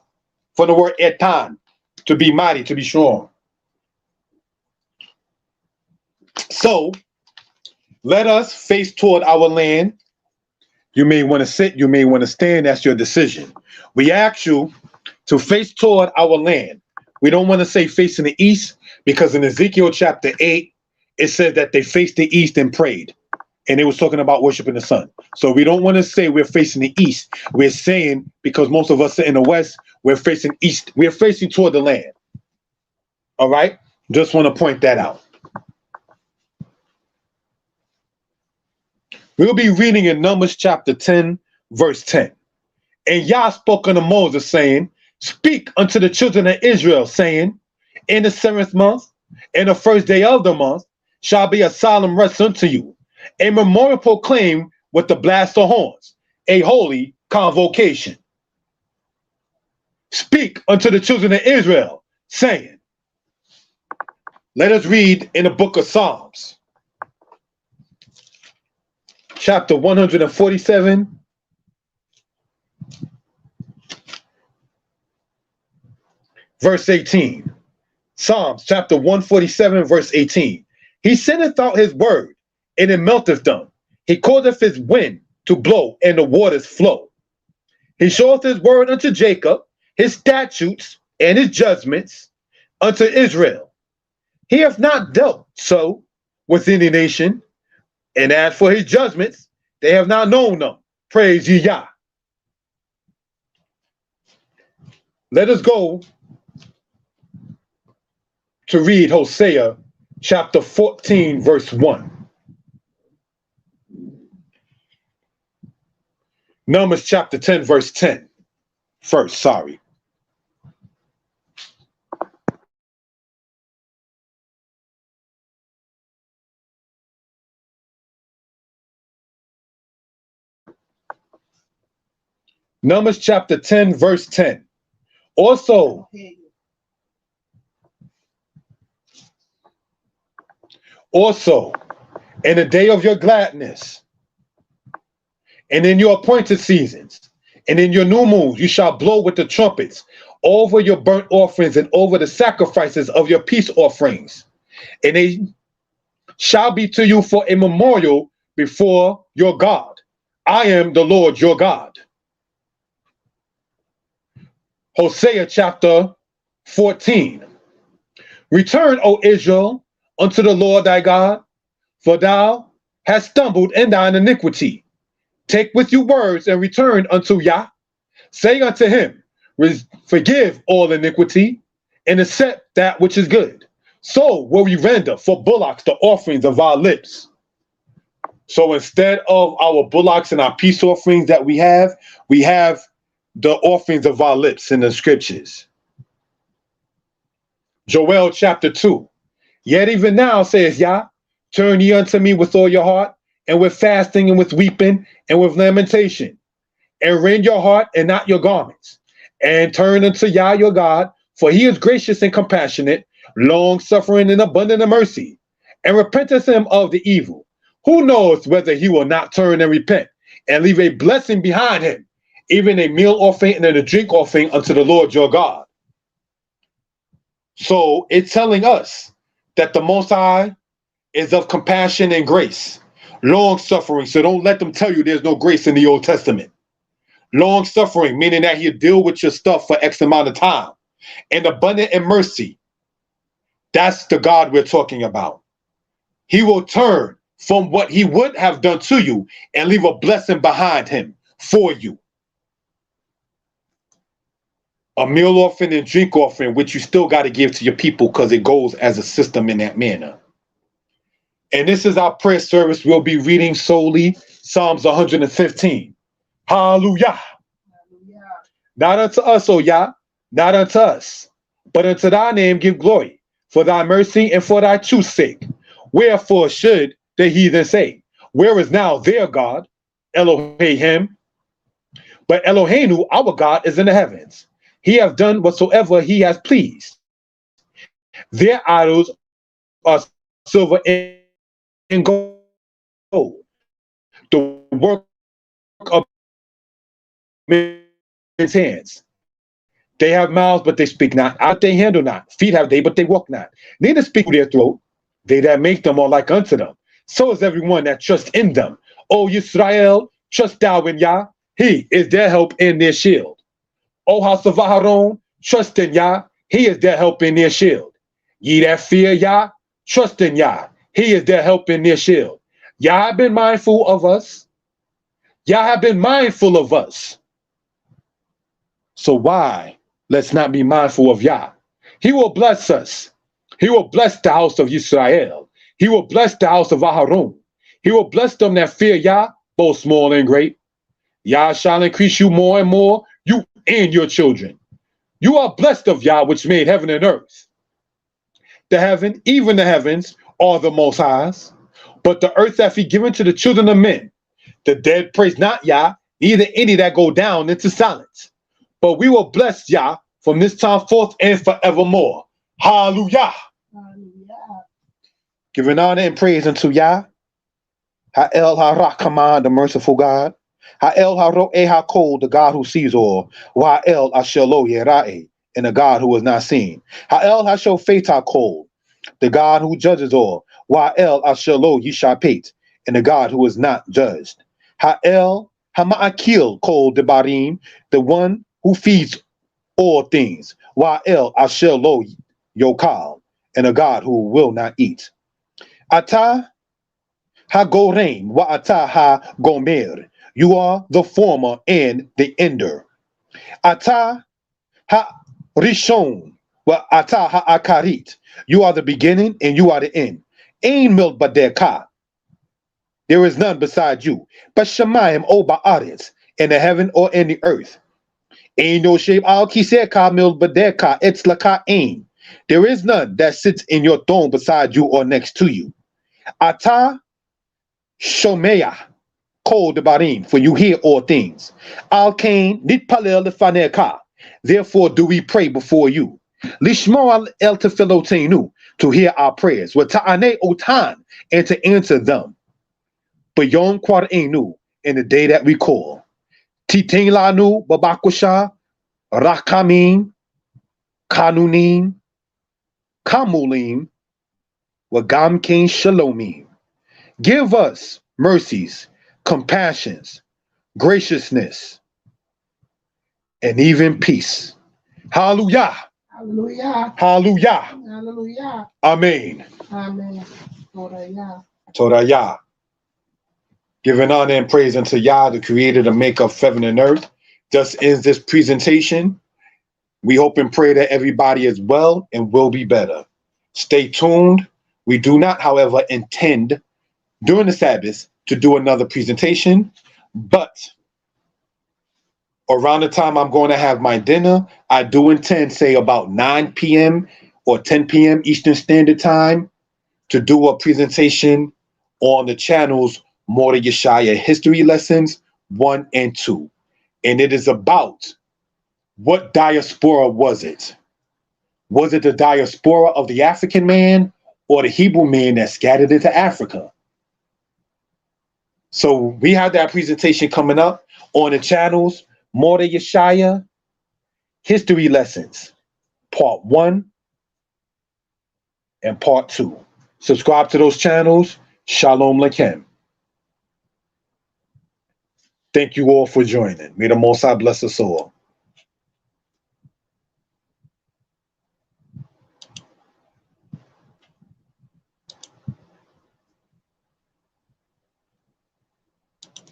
From the word Etan, to be mighty, to be strong. So, let us face toward our land. You may want to sit, you may want to stand, that's your decision. We ask you to face toward our land. We don't want to say facing the east, because in Ezekiel chapter 8, it says that they faced the east and prayed. and it was talking about worshiping the sun. So we don't want to say we're facing the east. We're saying, because most of us are in the west, we're facing east. We're facing toward the land. All right? Just want to point that out. We'll be reading in Numbers chapter 10, verse 10. And Yah spoke unto Moses, saying, speak unto the children of Israel, saying, in the 7th month, in the 1st day of the month, shall be a solemn rest unto you, a memorial proclaimed with the blast of horns, a holy convocation. Speak unto the children of Israel, saying, let us read in the book of Psalms, chapter 147, verse 18. Psalms chapter 147, verse 18. He sendeth out his word, and it melteth them. He causeth his wind to blow, and the waters flow. He showeth his word unto Jacob, his statutes and his judgments unto Israel. He hath not dealt so with any nation, and as for his judgments, they have not known them. Praise ye Yah. Let us go to read Hosea chapter 14, verse 1. Numbers chapter 10, verse 10. First, sorry. Numbers chapter 10, verse 10. Also, in the day of your gladness, and in your appointed seasons, and in your new moons, you shall blow with the trumpets over your burnt offerings and over the sacrifices of your peace offerings. And they shall be to you for a memorial before your God. I am the Lord your God. Hosea chapter 14. Return, O Israel, unto the Lord thy God, for thou hast stumbled in thine iniquity. Take with you words and return unto Yah. Say unto him, forgive all iniquity and accept that which is good. So will we render for bullocks the offerings of our lips. So instead of our bullocks and our peace offerings that we have the offerings of our lips in the scriptures. Joel chapter 2. Yet even now, says Yah, turn ye unto me with all your heart, and with fasting, and with weeping, and with lamentation, and rend your heart and not your garments, and turn unto Yah your God, for he is gracious and compassionate, long-suffering and abundant of mercy, and repenteth him of the evil. Who knows whether he will not turn and repent, and leave a blessing behind him, even a meal offering and a drink offering unto the Lord your God. So it's telling us that the Most High is of compassion and grace, long-suffering. So don't let them tell you there's no grace in the Old Testament. Long-suffering, meaning that he'll deal with your stuff for X amount of time. And abundant in mercy. That's the God we're talking about. He will turn from what he would have done to you and leave a blessing behind him for you. A meal offering and drink offering, which you still got to give to your people because it goes as a system in that manner. And this is our prayer service. We'll be reading solely Psalms 115. Hallelujah. Hallelujah. Not unto us, O Yah, not unto us, but unto thy name give glory, for thy mercy and for thy truth's sake. Wherefore should the heathen say, where is now their God, Elohim? But Eloheinu, our God, is in the heavens. He hath done whatsoever he has pleased. Their idols are silver and gold, the work of men's hands. They have mouths, but they speak not. Out they handle not. Feet have they, but they walk not. Neither speak with their throat. They that make them are like unto them. So is everyone that trusts in them. O Yisrael, trust thou in Yah. He is their help and their shield. O house of Aharon, trust in Yah. He is their help and their shield. Ye that fear Yah, trust in Yah. He is their help and their shield. Yah have been mindful of us. Yah have been mindful of us. So why let's not be mindful of Yah? He will bless us. He will bless the house of Israel. He will bless the house of Aharon. He will bless them that fear Yah, both small and great. Yah shall increase you more and more, you and your children. You are blessed of Yah, which made heaven and earth. The heaven, even the heavens, are the Most High's, but the earth hath He given to the children of men. The dead praise not Yah, neither any that go down into silence. But we will bless Yah from this time forth and forevermore. Hallelujah. Hallelujah. Giving honor and praise unto Yah. Ha'el ha'rakhamah, the merciful God. Ha'el ha'ro'eh ha'kol, the God who sees all. Wa'el ha'shelo yera'eh, and the God who is not seen. Ha'el ha'shofet ha'kol, the God who judges all. Wa'el ha'shelo yishapet, and the God who is not judged. Ha'el ha'ma'akil kol debarim, the one who feeds all things. Wa'el ha'shelo yokal, and a God who will not eat. Ata ha-gorem wa-ata ha-gomer. You are the former and the ender. Ata ha-rishon wa-ata ha-akarit. You are the beginning and you are the end. Ain milk badeka. There is none beside you. But Shemayim o ba'aretz, in the heaven or in the earth. Ain no shape al kiseka milk badeka etzlaka ain. There is none that sits in your throne beside you or next to you. Ata shomeya kol debarim, for you hear all things. Al kain nitpalel lefaneka. Therefore do we pray before you. Lishmo el tefillotenu, to hear our prayers. Wata'ane otan, and to answer them. Bayom kwarenu, in the day that we call. Titain lanu babakusha rakamim kanunim kamulim wagamkein shalomim. Give us mercies, compassions, graciousness, and even peace. Hallelujah. Hallelujah. Hallelujah. Hallelujah. Amen. Amen. Torah. Torah. Giving honor and praise unto Yah, the creator, the maker of heaven and earth. Thus ends this presentation. We hope and pray that everybody is well and will be better. Stay tuned. We do not, however, intend during the Sabbath to do another presentation, but around the time I'm going to have my dinner, I do intend, say about 9 p.m. or 10 p.m. Eastern Standard Time, to do a presentation on the channels Mordeh Yeshaya History Lessons 1 and 2. And it is about, what diaspora was it? Was it the diaspora of the African man or the Hebrew man that scattered into Africa? So we have that presentation coming up on the channels Mordeh Yeshaya History Lessons, Part 1 and Part 2. Subscribe to those channels. Shalom Lechem. Thank you all for joining. May the Most High bless us all.